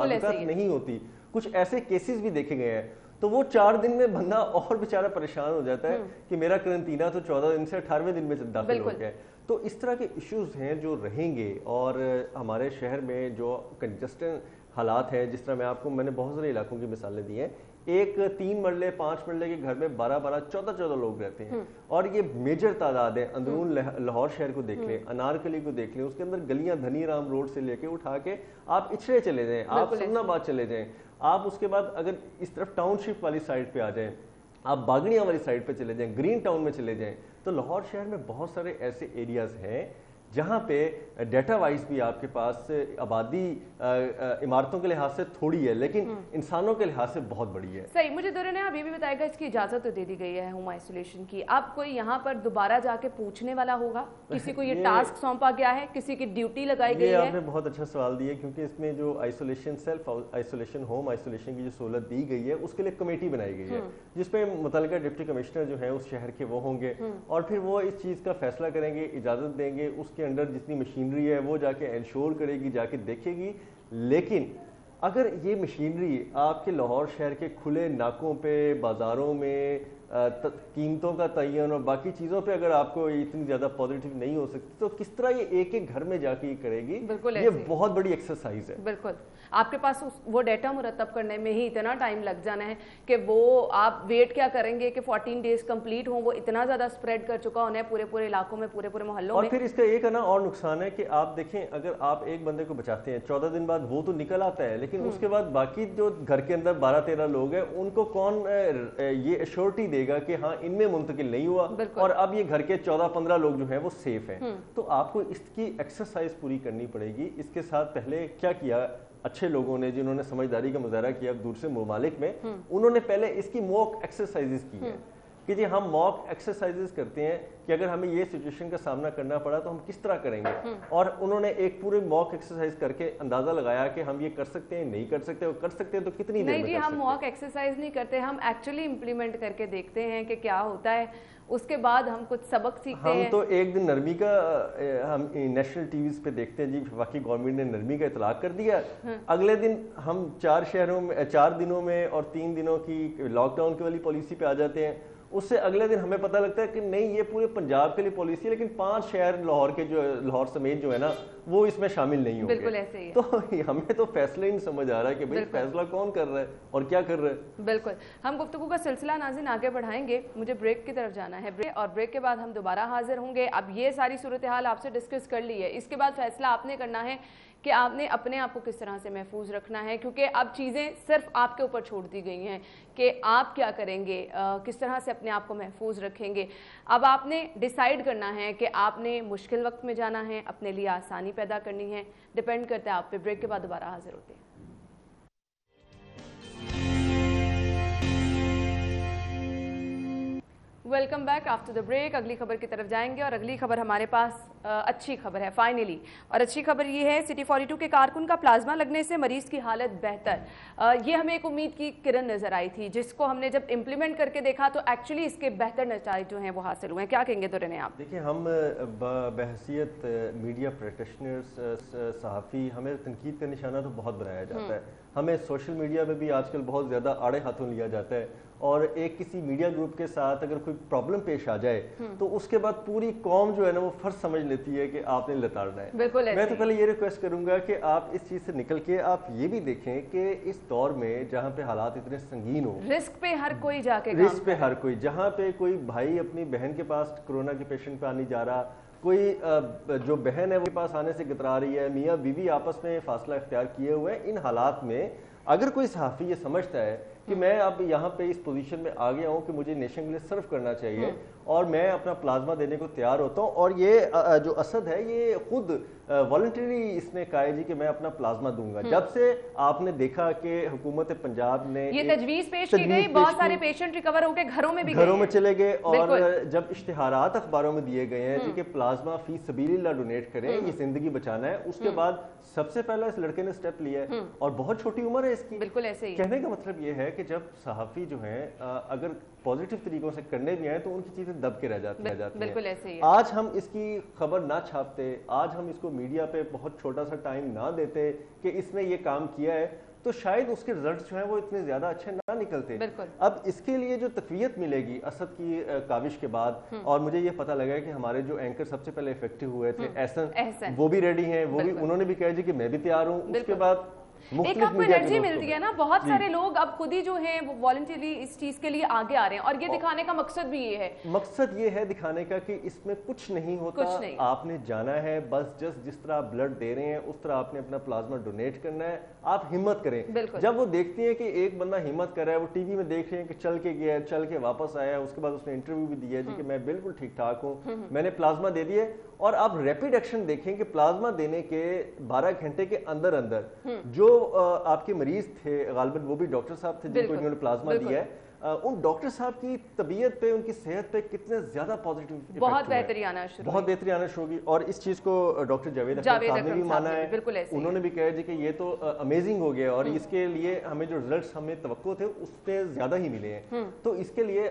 नहीं होती। कुछ ऐसे केसेस भी देखे गए हैं, तो वो 4 दिन में बंदा और बेचारा परेशान हो जाता है कि मेरा करंटीना तो 14 दिन से 18वें दिन में दाखिल हो गया है। तो इस तरह के इश्यूज हैं जो रहेंगे, और हमारे शहर में जो कंजस्टेड हालात हैं, जिस तरह मैंने बहुत सारे इलाकों की मिसालें दी हैं, एक 3 मरले 5 मरले के घर में 12-12, 14-14 लोग रहते हैं, और ये मेजर तादाद है। अंदरून लाहौर शहर को देख लें, अनारकली को देख लें, उसके अंदर गलियां धनी राम रोड से लेके उठा के आप इचड़े चले जाएं, आप सुन्नाबाद चले जाएं, आप उसके बाद अगर इस तरफ टाउनशिप वाली साइड पे आ जाएं, आप बागड़ियां वाली साइड पे चले जाएं, ग्रीन टाउन में चले जाएं, तो लाहौर शहर में बहुत सारे ऐसे एरियाज हैं जहाँ पे डेटा वाइज भी आपके पास आबादी इमारतों के लिहाज से थोड़ी है, लेकिन इंसानों के लिहाज से बहुत बड़ी है। सही। मुझे दुर्रे ने अभी भी बताएगा, इसकी इजाजत तो दे दी गई है होम आइसोलेशन की, अब कोई यहाँ पर दोबारा जाके पूछने वाला होगा? किसी को ये टास्क सौंपा गया है, किसी की ड्यूटी लगाई गई है? आपने बहुत अच्छा सवाल दिया, क्योंकि इसमें जो isolation, self isolation, home isolation की जो सहूलत दी गई है, उसके लिए कमेटी बनाई गई है, जिसपे मुतल्लिका डिप्टी कमिश्नर जो है उस शहर के वो होंगे, और फिर वो इस चीज का फैसला करेंगे, इजाजत देंगे, उसके अंडर जितनी मशीनरी है वो जाके इंश्योर करेगी, जाके देखेगी। लेकिन अगर ये मशीनरी आपके लाहौर शहर के खुले नाकों पे, बाजारों में कीमतों का तयन और बाकी चीज़ों पे अगर आपको इतनी ज़्यादा पॉजिटिव नहीं हो सकती, तो किस तरह ये एक घर में जाके करेगी? ये बहुत बड़ी एक्सरसाइज है। बिल्कुल, आपके पास वो डेटा मुरतब करने में ही इतना टाइम लग जाना है कि वो आप वेट क्या करेंगे कि 14 डेज कंप्लीट हो, वो इतना ज़्यादा स्प्रेड कर चुका होना है पूरे इलाकों में, पूरे मोहल्लों में। और फिर इसका एक है ना और नुकसान है कि आप देखें, अगर आप एक बंदे को बचाते हैं, 14 दिन बाद वो तो निकल आता है, लेकिन उसके बाद बाकी जो घर के अंदर 12-13 लोग हैं, उनको कौन ये एश्योरिटी देगा कि हाँ इनमें मुंतकिल नहीं हुआ और अब ये घर के 14-15 लोग जो हैं वो सेफ हैं? तो आपको इसकी एक्सरसाइज पूरी करनी पड़ेगी। इसके साथ पहले क्या किया अच्छे लोगों ने, जिन्होंने समझदारी का मुजाहरा किया दूसरे ममालिक में, उन्होंने पहले इसकी मॉक एक्सरसाइजेस की है कि जी हम मॉक एक्सरसाइजेस करते हैं कि अगर हमें ये सिचुएशन का सामना करना पड़ा तो हम किस तरह करेंगे, और उन्होंने एक पूरे मॉक एक्सरसाइज करके अंदाजा लगाया कि हम ये कर सकते हैं, नहीं कर सकते, कर सकते हैं तो कितनी देर में? नहीं जी, हम मॉक एक्सरसाइज नहीं करते, हम एक्चुअली इम्प्लीमेंट करके देखते हैं कि क्या होता है, उसके बाद हम कुछ सबक सीखते हैं। हम तो एक दिन नरमी का हम नेशनल टीवी पे देखते हैं जी, वफाकी गवर्नमेंट ने नरमी का इतलाक कर दिया, अगले दिन हम 4 शहरों में 4 दिनों में और 3 दिनों की लॉकडाउन की वाली पॉलिसी पे आ जाते हैं। उससे अगले दिन हमें पता लगता है कि नहीं ये पूरे पंजाब के लिए पॉलिसी है, लेकिन 5 शहर लाहौर समेत जो है ना वो इसमें शामिल नहीं होंगे। बिल्कुल ऐसे ही। तो हमें तो फैसला ही नहीं समझ आ रहा है कि भाई फैसला कौन कर रहा है और क्या कर रहा है। बिल्कुल, हम गुफ्तगू का सिलसिला नाज़रीन आगे बढ़ाएंगे, मुझे ब्रेक की तरफ जाना है, और ब्रेक के बाद हम दोबारा हाजिर होंगे। अब ये सारी सूरत हाल आपसे डिस्कस कर ली है, इसके बाद फैसला आपने करना है कि आपने अपने आप को किस तरह से महफूज रखना है, क्योंकि अब चीज़ें सिर्फ आपके ऊपर छोड़ दी गई हैं कि आप क्या करेंगे, किस तरह से अपने आप को महफूज रखेंगे। अब आपने डिसाइड करना है कि आपने मुश्किल वक्त में जाना है, अपने लिए आसानी पैदा करनी है, डिपेंड करता है आप पे। ब्रेक के बाद दोबारा हाजिर होते हैं। Welcome back after the break. अगली खबर की तरफ जाएंगे और अगली खबर हमारे पास अच्छी खबर है फाइनली, और अच्छी खबर ये है सिटी 42 के कारकुन का प्लाज्मा लगने से मरीज की हालत बेहतर। ये हमें एक उम्मीद की किरण नजर आई थी, जिसको हमने जब इम्प्लीमेंट करके देखा तो एक्चुअली इसके बेहतर नतीजे जो हैं वो हासिल हुए हैं। क्या कहेंगे दुर्रे आप? देखिए, हम बहैसियत मीडिया प्रैक्टिशनर्स, सहाफ़ी, हमें तनकीद का निशाना तो बहुत बनाया जाता है। हमें सोशल मीडिया में भी आजकल बहुत ज़्यादा आड़े हाथों लिया जाता है, और एक किसी मीडिया ग्रुप के साथ अगर कोई प्रॉब्लम पेश आ जाए तो उसके बाद पूरी कौम जो है ना वो फर्ज समझ लेती है कि आपने लताड़ना है। मैं तो पहले ये रिक्वेस्ट करूंगा कि आप इस चीज़ से निकल के आप ये भी देखें कि इस दौर में जहाँ पे हालात इतने संगीन हो, रिस्क पे हर कोई जाके रिस्क पे हर कोई, जहाँ पे कोई भाई अपनी बहन के पास कोरोना के पेशेंट पे आने जा रहा, कोई जो बहन है वो पास आने से कतरा रही है, मियाँ बीवी आपस में फासला इख्तियार किए हुए हैं, इन हालात में अगर कोई सहाफ़ी ये समझता है कि मैं अब यहाँ पे इस पोजीशन में आ गया हूँ कि मुझे नेशन के लिए सर्व करना चाहिए और मैं अपना प्लाज्मा देने को तैयार होता हूँ, और ये जो असद है ये खुद वॉलंटरी इसने कहा है जी कि मैं अपना प्लाज्मा दूंगा। जब से आपने देखा कि हुकूमत पंजाब ने ये तजवीज़ पेश की गई, बहुत सारे पेशेंट रिकवर होकर घरों में भी घरों में चले गए, और जब इश्तिहारात अखबारों में दिए गए हैं जी कि प्लाज्मा फी सबीलिल्लाह डोनेट करें, ये जिंदगी बचाना है, उसके बाद सबसे पहला इस लड़के ने स्टेप लिया है, और बहुत छोटी उम्र है इसकी। बिल्कुल ऐसे ही। कहने का मतलब ये है कि जब सहाफ़ी जो हैं अगर पॉजिटिव तरीकों से करने भी आए तो उनकी चीज़ें दब के रह जाती बिल्कुल ऐसे ही। आज हम इसकी खबर ना छापते, आज हम इसको मीडिया पे बहुत छोटा सा टाइम ना देते कि इसने ये काम किया है, तो शायद उसके रिजल्ट्स जो हैं वो इतने ज़्यादा अच्छे ना निकलते। अब इसके लिए जो तकवीयत मिलेगी असद की काविश के बाद, और मुझे ये पता लगा कि हमारे जो एंकर सबसे पहले इफेक्टिव हुए थे एहसन, वो भी रेडी हैं, वो भी उन्होंने भी कहा जी कि मैं भी तैयार हूँ। उसके बाद एक आपको एनर्जी मिलती है ना, बहुत सारे लोग अब खुद ही जो हैं वो वॉलंटरी इस चीज के लिए आगे आ रहे हैं, और ये दिखाने का मकसद भी ये है, मकसद ये है दिखाने का कि इसमें कुछ नहीं होता, कुछ नहीं। आपने जाना है बस, जिस तरह आप ब्लड दे रहे हैं उस तरह आपने अपना प्लाज्मा डोनेट करना है। आप हिम्मत करें। जब वो देखती हैं कि एक बंदा हिम्मत कर रहा है, वो टीवी में देख रहे हैं कि चल के गया, चल के वापस आया, उसके बाद उसने इंटरव्यू भी दिया जी कि मैं बिल्कुल ठीक ठाक हूँ, मैंने प्लाज्मा दे दिए, और आप रैपिड एक्शन देखें कि प्लाज्मा देने के 12 घंटे के अंदर अंदर जो आपके मरीज थे, गालिबन वो भी डॉक्टर साहब थे जिनको इन्होंने प्लाज्मा दिया है, उन डॉक्टर साहब की तबीयत पे, उनकी सेहत पे कितने ज्यादा पॉजिटिव, बहुत बेहतरी आना शुरू होगी। और इस चीज को डॉक्टर जावेद अकरम साहब ने भी माना है, उन्होंने भी कहा जी कि ये तो अमेजिंग हो गया, और इसके लिए हमें जो रिजल्ट्स हमें तवक्को थे उससे ज्यादा ही मिले हैं। तो इसके लिए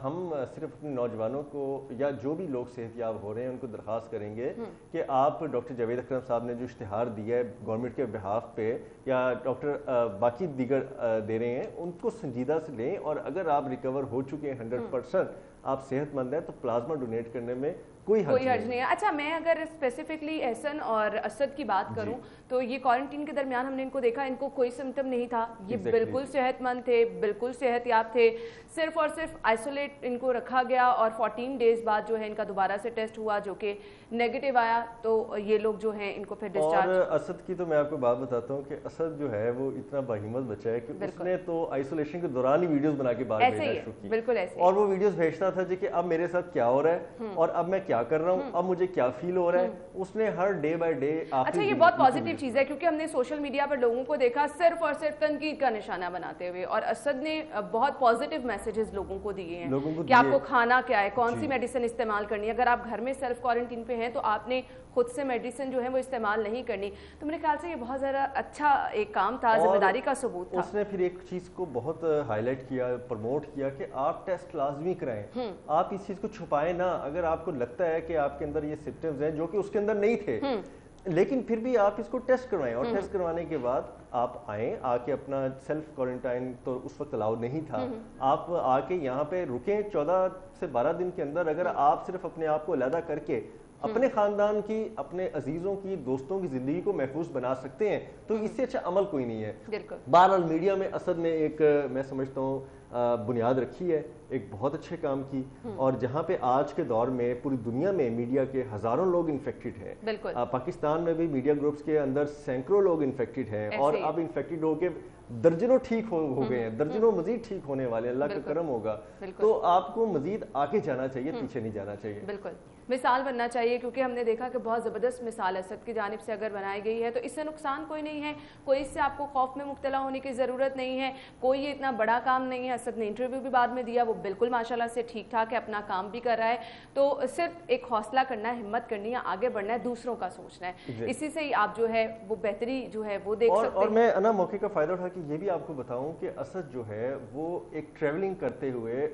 हम सिर्फ अपने नौजवानों को या जो भी लोग सेहतयाब हो रहे हैं उनको दरख्वास्त करेंगे कि आप डॉक्टर जावेद अकरम साहब ने जो इश्तिहार दिया है गवर्नमेंट के बिहाफ पे, या डॉक्टर बाकी दीगर दे रहे हैं, उनको संजीदा से लें, और अगर आप रिकवर हो चुके हैं 100%, आप सेहतमंद हैं, तो प्लाज्मा डोनेट करने में कोई हर्ज नहीं है। अच्छा, मैं अगर स्पेसिफिकली एहसन और असद की बात करूं तो ये क्वारंटीन के दरमियान हमने इनको देखा, इनको कोई सिम्टम नहीं था, ये बिल्कुल सेहतमंद थे, बिल्कुल सेहतयाब थे, सिर्फ और सिर्फ आइसोलेट इनको रखा गया, और 14 डेज बाद जो है इनका दोबारा से टेस्ट हुआ जो कि नेगेटिव आया, तो ये लोग जो हैं इनको फिर डिस्चार्ज। और असद की तो मैं आपको बात बताता हूँ कि असद जो है वो इतना बाहिम्मत बच्चा है कि उसने तो आइसोलेशन के दौरान ही वीडियोस बना के बाहर भेजना शुरू की। बिल्कुल ऐसे। और वो वीडियोस भेजता था जी कि अब मेरे साथ क्या हो रहा है, और अब मैं क्या कर रहा हूँ, अब मुझे क्या फील हो रहा है, उसने हर डे बाय डे। अच्छा, ये बहुत पॉजिटिव चीज है, क्योंकि हमने सोशल मीडिया पर लोगों को देखा सिर्फ और सिर्फ तनकीद का निशाना बनाते हुए, और असद ने बहुत पॉजिटिव मैसेजेस लोगों को दिए हैं कि आपको खाना क्या है, कौन सी मेडिसिन इस्तेमाल करनी है, अगर आप घर में सेल्फ क्वारंटीन पे हैं तो आपने खुद से मेडिसिन जो है वो इस्तेमाल नहीं करनी। तो मेरे ख्याल से ये बहुत ज़्यादा अच्छा एक काम था, जिम्मेदारी का सबूत था। उसने फिर एक चीज़ को बहुत हाईलाइट किया, प्रमोट किया कि आप टेस्ट लाजमी कराएं, आप इस चीज़ को छुपाएं ना। अगर आपको लगता है कि आपके अंदर ये सिम्टम्स हैं जो कि उसके अंदर नहीं थे, लेकिन फिर भी आप इसको टेस्ट करवाएं, और टेस्ट करवाने के बाद आप आए, आके अपना सेल्फ क्वारंटाइन तो उस वक्त अलाउ नहीं था, आप आके यहाँ पे रुकें 14 से 12 दिन के अंदर। अगर आप सिर्फ अपने आप को अलहदा करके अपने खानदान की, अपने अजीजों की, दोस्तों की जिंदगी को महफूज बना सकते हैं, तो इससे अच्छा अमल कोई नहीं है। बहरहाल मीडिया में असद ने एक, मैं समझता हूँ, बुनियाद रखी है एक बहुत अच्छे काम की, और जहाँ पे आज के दौर में पूरी दुनिया में मीडिया के हजारों लोग इन्फेक्टेड हैं, पाकिस्तान में भी मीडिया ग्रुप्स के अंदर सैकड़ों लोग इन्फेक्टेड हैं, और अब इन्फेक्टेड होके दर्जनों ठीक हो गए हैं, दर्जनों मजीद ठीक होने वाले, अल्लाह का करम होगा। तो आपको मजीद आगे जाना चाहिए, पीछे नहीं जाना चाहिए। बिल्कुल। مثال بننا چاہیے, کیونکہ ہم نے دیکھا کہ بہت زبردست مثال اسد کی جانب سے اگر بنائی گئی ہے تو اس سے نقصان کوئی نہیں ہے, کوئی اس سے آپ کو خوف میں مبتلا ہونے کی ضرورت نہیں ہے, کوئی یہ اتنا بڑا کام نہیں ہے. اسد نے انٹرویو بھی بعد میں دیا, وہ بالکل ماشاءاللہ سے ٹھیک ٹھاک ہے, اپنا کام بھی کر رہا ہے. تو صرف ایک حوصلہ کرنا ہے, ہمت کرنی ہے, آگے بڑھنا ہے, دوسروں کا سوچنا ہے, اسی سے ہی آپ جو ہے وہ بہتری جو ہے وہ دیکھ سکتے ہیں. اور میں انا موقع کا فائدہ اٹھا کے یہ بھی آپ کو بتاؤں کہ اسد جو ہے وہ ایک ٹریولنگ کرتے ہوئے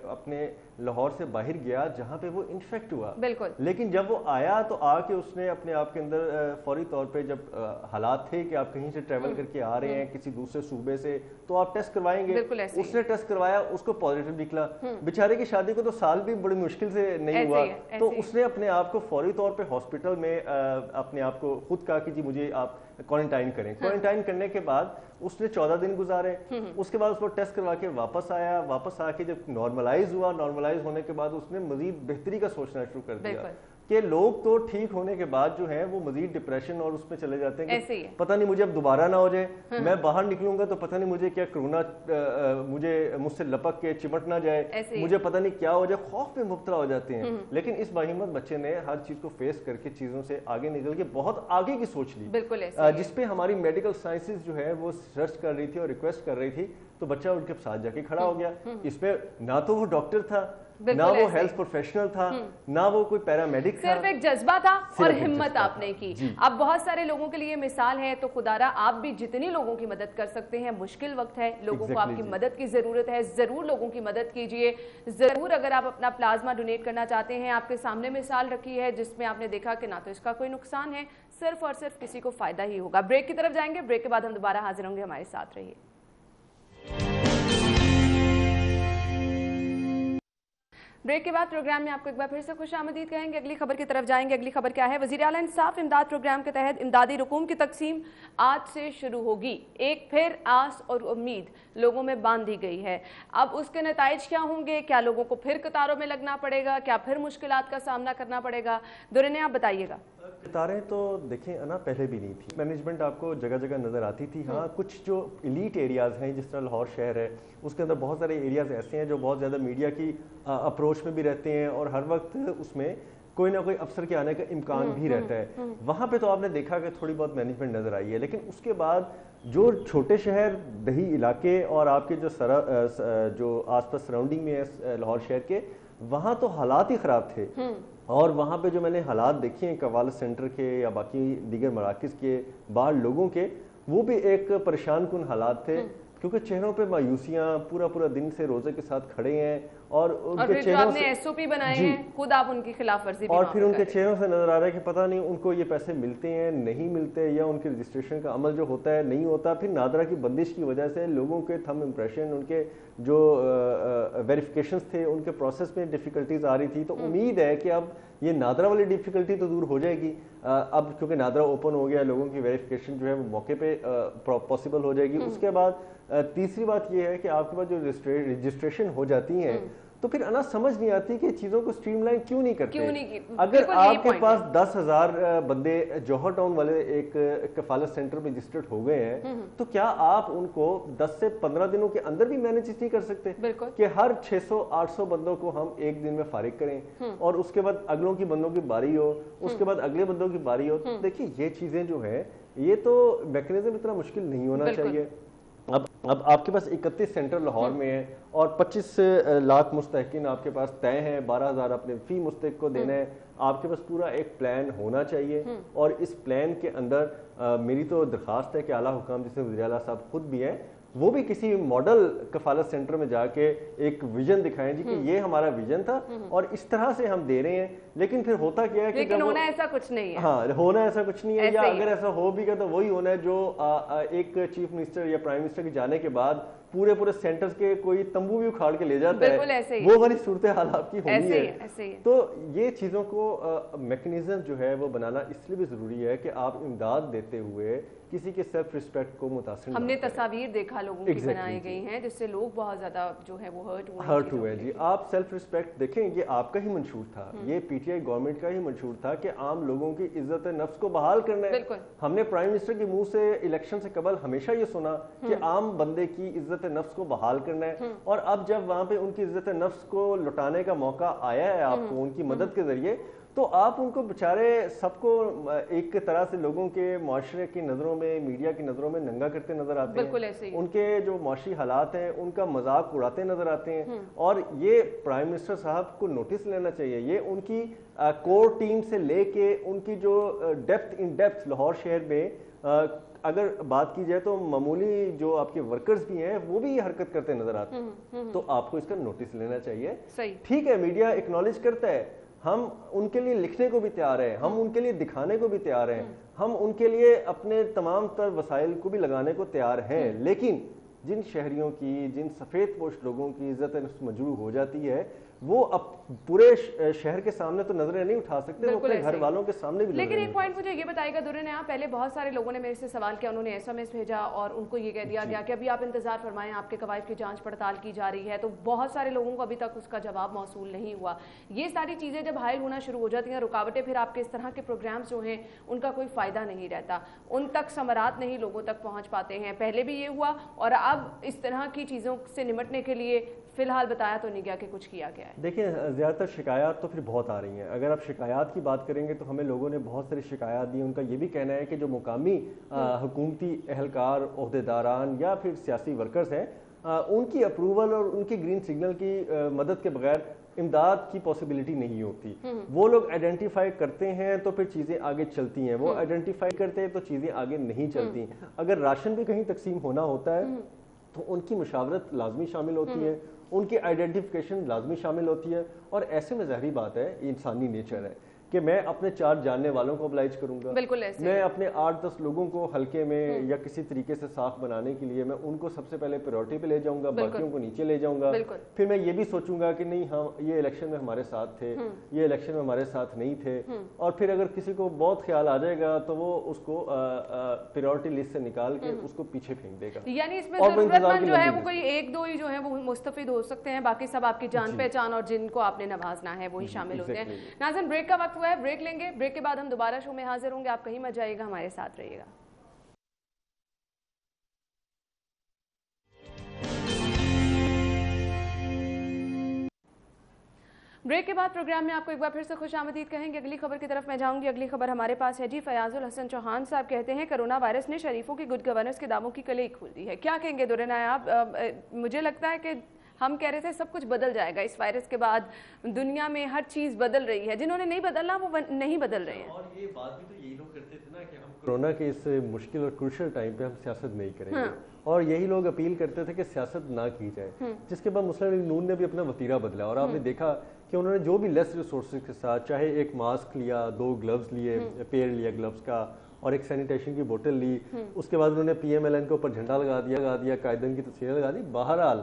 اپنے لاہور سے باہر گیا جہاں پہ وہ انفیکٹ ہوا, بالکل, لیکن جب وہ آیا تو آ کے اس نے اپنے آپ کے اندر فوری طور پہ جب حالات تھے کہ آپ کہیں سے ٹریول کر کے آ رہے ہیں کسی دوسرے صوبے سے تو آپ ٹیسٹ کروائیں گے, اس نے ٹیسٹ کروایا, اس کو پازیٹیو نکلا. بیچارے کی شادی کو تو سال بھی بڑی مشکل سے نہیں ہوا, تو اس نے اپنے آپ کو فوری طور پہ ہاسپٹل میں اپنے آپ کو خود کہا کہ جی مجھے آپ کوارنٹائن کریں. کوارنٹائن کرنے کے بعد اس نے 14 دن گزارے, اس کے بعد اس کو ٹیسٹ کروا کے واپس آیا, واپس آ کے جب نارملائز ہوا, نارملائز ہونے کے بعد اس نے مزید بہتری کا سوچنا شروع کر دیا کہ لوگ تو ٹھیک ہونے کے بعد جو ہیں وہ مزید ڈپریشن اور اس میں چلے جاتے ہیں کہ پتہ نہیں مجھے اب دوبارہ نہ ہو جائے, میں باہر نکلوں گا تو پتہ نہیں مجھے کیا کرونا مجھ سے لپک کے چمٹ نہ جائے, مجھے پتہ نہیں کیا ہو جائے, خوف میں مبتلا ہو جاتے ہیں. لیکن اس باہمت بچے نے ہر چیز کو فیس کر کے چیزوں سے آگے نکل کے بہت آگے کی سوچ لی, جس پہ ہماری میڈیکل سائنسز جو ہے وہ سرچ کر رہی تھی اور ریکویسٹ کر رہی تھی, تو بچہ ان کے ساتھ جا کے کھڑا ہو گیا. اس پہ نہ تو وہ ڈاکٹر تھا, نہ وہ ہیلتھ پروفیشنل تھا, نہ وہ کوئی پیرامیڈک تھا, صرف ایک جذبہ تھا اور ہمت آپ نے کی. اب بہت سارے لوگوں کے لیے مثال ہے, تو خدارا آپ بھی جتنی لوگوں کی مدد کر سکتے ہیں, مشکل وقت ہے, لوگوں کو آپ کی مدد کی ضرورت ہے, ضرور لوگوں کی مدد کیجئے. ضرور اگر آپ اپنا پلازما ڈونیٹ کرنا چاہتے ہیں, آپ کے سامنے مثال رکھی ہے جس میں آپ نے دیکھا کہ نہ تو اس کا کوئی نقصان ہے, صرف اور صرف کسی کو فائدہ ہی ہوگا. بریک کی طرف جائیں گے, بریک کے بعد ہم دوبارہ حاضر ہوں گے, ہمارے ساتھ رہیے. بریک کے بعد پروگرام میں آپ کو ایک بار پھر سے خوش آمدید کہیں گے. اگلی خبر کی طرف جائیں گے. اگلی خبر کیا ہے؟ وزیر اعلیٰ انصاف امداد پروگرام کے تحت امدادی رقوم کی تقسیم آج سے شروع ہوگی. ایک پھر آس اور امید لوگوں میں باندھی گئی ہے. اب اس کے نتائج کیا ہوں گے؟ کیا لوگوں کو پھر قطاروں میں لگنا پڑے گا؟ کیا پھر مشکلات کا سامنا کرنا پڑے گا؟ دورنے آپ بتائیے گا. قطاریں تو دیکھیں انا پہلے بھی نہیں تھی, مینجمنٹ آپ کو جگہ جگہ نظر آتی تھی. ہاں کچھ جو ایلیٹ ایریاز ہیں, جس طرح لاہور شہر ہے, اس کے اندر بہت سارے ایریاز ایسے ہیں جو بہت زیادہ میڈیا کی اپروچ میں بھی رہتے ہیں اور ہر وقت اس میں کوئی نہ کوئی افسر کے آنے کا امکان بھی رہتا ہے. وہاں پہ تو آپ نے دیکھا کہ تھوڑی بہت مینجمنٹ نظر آئی ہے, لیکن اس کے بعد جو چھوٹے شہر, دیہی علاقے اور آپ کے جو آس پاس سراؤنڈنگ میں ہے لاہور شہر کے, وہاں تو حالات ہی خراب تھے. اور وہاں پہ جو میں نے حالات دیکھے ہیں کوالا سینٹر کے یا باقی دیگر مراکز کے باہر لوگوں کے, وہ بھی ایک پریشان کن حالات تھے, کیونکہ چہروں پہ مایوسیاں, پورا دن سے روزے کے ساتھ کھڑے ہیں اور ان کے چہروں سے ایس او پی بنائے ہیں, خود آپ ان کی خلاف ورزی بھی, اور پھر ان کے چہروں سے نظر آ رہا ہے کہ پتہ نہیں ان کو یہ پیسے ملتے ہیں نہیں ملتے, یا ان کے رجسٹریشن کا عمل جو ہوتا ہے نہیں ہوتا. پھر نادرا کی بندش کی وجہ سے لوگوں کے تھم امپریشن, ان کے جو ویریفیکیشنز تھے ان کے پروسیس میں ڈیفیکلٹیز آ رہی تھی. تو امید ہے کہ اب یہ نادرا والی ڈیفیکلٹی تو دور ہو جائے گی اب, کیونکہ نادرا اوپن ہو گیا, لوگوں کی ویریفیکیشن جو ہے وہ موقع پہ پاسبل ہو جائے گی. اس کے بعد تیسری بات یہ ہے کہ آپ کے پاس جو رجسٹریشن ہو جاتی ہیں تو پھر انا سمجھ نہیں آتی کہ چیزوں کو سٹریم لائن کیوں نہیں کرتے. اگر آپ کے پاس 10,000 بندے جوہر ٹاؤن والے ایک کفالت سینٹر میں رجسٹرڈ ہو گئے ہیں, تو کیا آپ ان کو 10 سے 15 دنوں کے اندر بھی مینیج نہیں کر سکتے کہ ہر 600-800 بندوں کو ہم ایک دن میں فارغ کریں اور اس کے بعد اگلوں کی بندوں کی باری ہو, اس کے بعد اگلے بندوں کی باری ہو. دیکھیے یہ چیزیں جو ہیں یہ تو میکنزم اتنا مشکل نہیں ہونا چاہیے. اب آپ کے پاس 31 سینٹر لاہور میں ہیں اور 25 لاکھ مستحقین آپ کے پاس طے ہیں, 12,000 اپنے فی مستحق کو دینا ہے. آپ کے پاس پورا ایک پلان ہونا چاہیے, اور اس پلان کے اندر میری تو درخواست ہے کہ اعلیٰ حکام جس میں وزیر اعلیٰ صاحب خود بھی ہیں, وہ بھی کسی ماڈل کفالت سینٹر میں جا کے ایک ویژن دکھائیں جی کہ یہ ہمارا ویژن تھا اور اس طرح سے ہم دے رہے ہیں. لیکن پھر ہوتا کیا ہے کہ لیکن ہونا ایسا کچھ نہیں ہے. ہاں ہونا ایسا کچھ نہیں ہے, یا اگر ایسا ہو بھی گیا تو وہی ہونا ہے جو ایک چیف منسٹر یا پرائم منسٹر کے جانے کے بعد پورے سینٹرز کے کوئی تمبو بھی اکھاڑ کے لے جاتا ہے, وہ والی صورتحال آپ کی ہونی ہے. تو یہ چیزوں کو میکنزم جو ہے وہ بنانا اس لیے بھی ضروری ہے کہ آپ امداد دیتے ہوئے کسی کے سیلف ریسپیکٹ کو متاثر ہم نے تصاویر دیکھا لوگوں کی بنائی گئی ہیں جس سے لوگ بہت زیادہ جو ہے وہ ہرٹ ہوئے. جی آپ سیلف ریسپیکٹ دیکھیں, یہ آپ کا ہی منشور تھا, یہ پی ٹی آئی گورنمنٹ کا ہی منشور تھا کہ عام لوگوں کی عزت نفس کو بحال کرنا ہے. ہم نے پرائم منسٹر کے منہ سے الیکشن سے قبل ہمیشہ یہ سنا کہ عام بندے کی عزت نفس کو بحال کرنا ہے, اور اب جب وہاں پہ ان کی عزت نفس کو لٹانے کا موقع آیا ہے آپ کو ان کی مدد کے ذریعے, تو آپ ان کو بیچارے سب کو ایک طرح سے لوگوں کے معاشرے کی نظروں میں, میڈیا کی نظروں میں ننگا کرتے نظر آتے ہیں. بالکل ایسے ہی ان کے جو معاشی حالات ہیں ان کا مذاق اڑاتے نظر آتے ہیں. اور یہ پرائم منسٹر صاحب کو نوٹس لینا چاہیے. یہ ان کی کور ٹیم سے لے کے ان کی جو ڈیپتھ لاہور شہر میں اگر بات کی جائے تو معمولی جو آپ کے ورکرز بھی ہیں وہ بھی یہ حرکت کرتے نظر آتے ہیں. تو آپ کو اس کا نوٹس لینا چاہیے. ٹھیک ہے, میڈیا ایکنالج کرتا ہے, ہم ان کے لیے لکھنے کو بھی تیار ہیں, ہم ان کے لیے دکھانے کو بھی تیار ہیں, ہم ان کے لیے اپنے تمام تر وسائل کو بھی لگانے کو تیار ہیں. لیکن جن شہریوں کی, جن سفید پوش لوگوں کی عزت نفس مجروح ہو جاتی ہے, وہ اب پورے شہر کے سامنے تو نظریں نہیں اٹھا سکتے, وہ اپنے گھر والوں کے سامنے بھی. لیکن ایک پوائنٹ مجھے یہ بتائے گا درن آپ, پہلے بہت سارے لوگوں نے میرے سے سوال کیا, انہوں نے SMS بھیجا اور ان کو یہ کہہ دیا گیا کہ ابھی آپ انتظار فرمائیں, آپ کے قوائف کی جانچ پڑتال کی جا رہی ہے. تو بہت سارے لوگوں کو ابھی تک اس کا جواب موصول نہیں ہوا. یہ ساری چیزیں جب حائل ہونا شروع ہو جاتی ہیں, رکاوٹیں, پھر آپ کے اس طرح کے پروگرامز جو ہیں ان کا کوئی فائدہ نہیں رہتا, ان تک ثمرات نہیں لوگوں تک پہنچ پاتے ہیں. پہلے بھی یہ ہوا اور اب اس طرح کی چیزوں سے نمٹنے کے لیے فی الحال بتایا تو نہیں گیا کہ کچھ کیا گیا ہے. دیکھیں, زیادہ تر شکایات تو پھر بہت آ رہی ہیں. اگر آپ شکایات کی بات کریں گے تو ہمیں لوگوں نے بہت ساری شکایات دی. ان کا یہ بھی کہنا ہے کہ جو مقامی حکومتی اہلکار, عہدیداران یا پھر سیاسی ورکرز ہیں, ان کی اپروول اور ان کی گرین سگنل کی مدد کے بغیر امداد کی پاسبلٹی نہیں ہوتی. وہ لوگ آئیڈینٹیفائی کرتے ہیں تو پھر چیزیں آگے چلتی ہیں, وہ آئیڈینٹیفائی کرتے ہیں تو چیزیں آگے نہیں چلتی. اگر راشن بھی کہیں تقسیم ہونا ہوتا ہے تو ان کی مشاورت لازمی شامل ہوتی ہے, ان کی آئیڈینٹیفیکیشن لازمی شامل ہوتی ہے. اور ایسے میں ظاہری بات ہے, یہ انسانی نیچر ہے کہ میں اپنے 4 جاننے والوں کو ابلائج کروں گا, میں اپنے 8-10 لوگوں کو حلقے میں یا کسی طریقے سے صاف بنانے کے لیے میں ان کو سب سے پہلے پریورٹی پہ لے جاؤں گا, باقیوں کو نیچے لے جاؤں گا. پھر میں یہ بھی سوچوں گا کہ نہیں, ہم یہ الیکشن میں ہمارے ساتھ تھے, یہ الیکشن میں ہمارے ساتھ نہیں تھے. اور پھر اگر کسی کو بہت خیال آ جائے گا تو وہ اس کو پریورٹی لسٹ سے نکال کے اس کو پیچھے پھینک دے گا. یعنی اس میں ضرورت مند جو ہے وہ کوئی 1-2 ہی جو ہے وہ مستفید ہو سکتے ہیں, باقی سب آپ کی جان پہچان اور جن کو آپ نے نوازنا ہے وہی شامل ہوتے ہیں. ناظرین, بریک کا وقت ہوا ہے, بریک لیں گے. بریک کے بعد ہم دوبارہ شو میں حاضر ہوں گے. آپ کہیں مت جائیے گا, ہمارے ساتھ رہیے گا. بریک کے بعد پروگرام میں آپ کو ایک بار پھر سے خوش آمدید کہیں گے. اگلی خبر کی طرف میں جاؤں گی. اگلی خبر ہمارے پاس ہے جی. فیاض الحسن چوہان صاحب کہتے ہیں کرونا وائرس نے شریفوں کی گڈ گورننس کے دعووں کی کلئی کھول دی ہے. کیا کہیں گے درن آپ؟ مجھے لگتا ہے کہ ہم کہہ رہے تھے سب کچھ بدل جائے گا اس وائرس کے بعد, دنیا میں ہر چیز بدل رہی ہے. جنہوں نے نہیں بدلنا وہ نہیں بدل رہے ہیں. اور یہ بات بھی تو یہی لوگ کرتے تھے نا کہ ہم کورونا کے اس مشکل اور کرشل ٹائم پہ ہم سیاست نہیں کریں گے, اور یہی لوگ اپیل کرتے تھے کہ سیاست نہ کی جائے. جس کے بعد مسلم لیگ نون نے بھی اپنا وتیرہ بدلا, اور آپ نے دیکھا کہ انہوں نے جو بھی لیس ریسورسز کے ساتھ, چاہے ایک ماسک لیا, 2 گلوز لیے, پیئر لیا گلوز کا, اور ایک سینیٹیشن کی بوتل لی, اس کے بعد انہوں نے PMLN کے اوپر جھنڈا لگا دیا, قائدین کی تصویریں لگا دی. بہرحال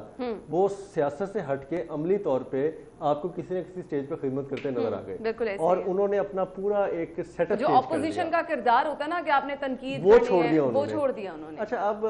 وہ سیاست سے ہٹ کے عملی طور پہ آپ کو کسی نہ کسی سٹیج پہ خدمت کرتے نظر آ گئے, اور انہوں نے اپنا پورا ایک سیٹ اپ جو اپوزیشن کا کردار ہوتا ہے نا کہ آپ نے تنقید وہ چھوڑ دیا انہوں نے. اچھا, اب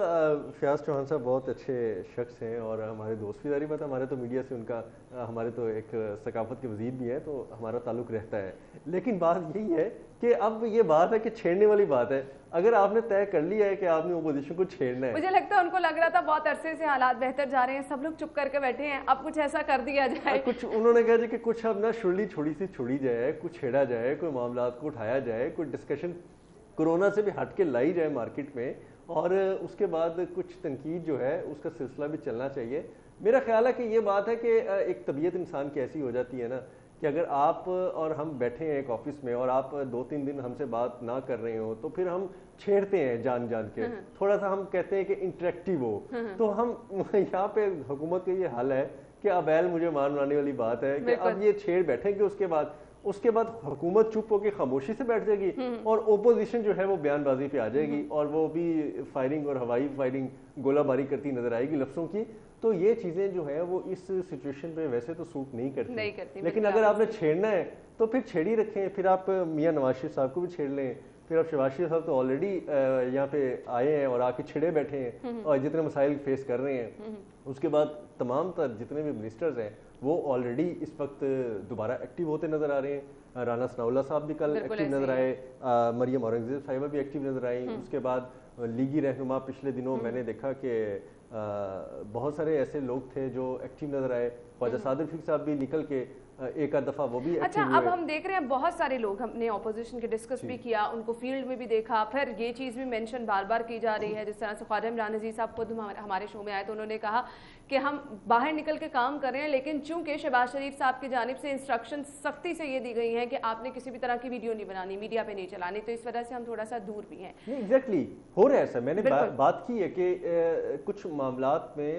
فیاض چوہان صاحب بہت اچھے شخص ہیں اور ہمارے دوست بھی. ظاہری بات ہے, ہمارے تو میڈیا سے ان کا, ہمارے تو ایک ثقافت کے وزیر بھی ہیں, تو ہمارا تعلق رہتا ہے. لیکن بات یہی ہے کہ اب یہ بات ہے کہ چھیڑنے والی بات ہے. اگر آپ نے طے کر لیا ہے کہ آپ نے اپوزیشن کو چھیڑنا ہے, مجھے لگتا ہے ان کو لگ رہا تھا بہت عرصے سے حالات بہتر جا رہے ہیں, سب لوگ چپ کر کے بیٹھے ہیں, اب کچھ ایسا کر دیا جائے. کچھ انہوں نے کہا جی کہ کچھ اب نا شرلی چھوڑی سی چھوڑی جائے, کچھ چھیڑا جائے, کوئی معاملات کو اٹھایا جائے, کوئی ڈسکشن کورونا سے بھی ہٹ کے لائی جائے مارکیٹ میں, اور اس کے بعد کچھ تنقید جو ہے اس کا سلسلہ بھی چلنا چاہیے. میرا خیال ہے کہ یہ بات ہے کہ ایک طبیعت انسان کی ایسی ہو جاتی ہے نا کہ اگر آپ اور ہم بیٹھے ہیں ایک آفس میں اور آپ 2-3 دن ہم سے بات نہ کر رہے ہو تو پھر ہم چھیڑتے ہیں جان کے, تھوڑا سا ہم کہتے ہیں کہ انٹریکٹیو ہو. تو ہم یہاں پہ حکومت کا یہ حل ہے کہ ابیل مجھے ماننے والی بات ہے کہ اب یہ چھیڑ بیٹھیں گے, اس کے بعد حکومت چپ ہو کے خاموشی سے بیٹھ جائے گی, اور اپوزیشن جو ہے وہ بیان بازی پہ آ جائے گی, اور وہ بھی فائرنگ اور ہوائی فائرنگ, گولہ باری کرتی نظر آئے گی لفظوں کی. تو یہ چیزیں جو ہیں وہ اس سچویشن پہ ویسے تو سوٹ نہیں کرتی, لیکن اگر آپ نے چھیڑنا ہے تو پھر چھیڑ ہی رکھیں. پھر آپ میاں نواز شریف صاحب کو بھی چھیڑ لیں, پھر اب شہباز شریف صاحب تو آلریڈی یہاں پہ آئے ہیں اور آ کے چھڑے بیٹھے ہیں اور جتنے مسائل فیس کر رہے ہیں. اس کے بعد تمام تر جتنے بھی منسٹرز ہیں وہ آلریڈی اس وقت دوبارہ ایکٹیو ہوتے نظر آ رہے ہیں. رانا ثناء اللہ صاحب بھی کل ایکٹیو نظر آئے, مریم اورنگزیب صاحبہ بھی ایکٹیو نظر آئیں. اس کے بعد لیگی رہنما پچھلے دنوں میں نے دیکھا کہ بہت سارے ایسے لوگ تھے جو ایکٹیو نظر آئے. خواجہ صادق صاحب بھی نکل کے एक आध दफ़ा वो भी अच्छा, अब हम देख रहे हैं बहुत सारे लोग, हमने ऑपोजिशन के डिस्कस भी किया, उनको फील्ड में भी देखा, फिर ये चीज़ भी मेंशन बार बार की जा रही है। जिस तरह से ख्वाजा इमरान नज़ीर साहब खुद हमारे शो में आए तो उन्होंने कहा कि हम बाहर निकल के काम कर रहे हैं, लेकिन चूंकि शहबाज शरीफ साहब की जानिब से इंस्ट्रक्शन सख्ती से ये दी गई हैं कि आपने किसी भी तरह की वीडियो नहीं बनानी, मीडिया पे नहीं चलानी, तो इस वजह से हम थोड़ा सा दूर भी हैं। एग्जैक्टली हो रहा है सर, मैंने बात की है कि कुछ मामलात में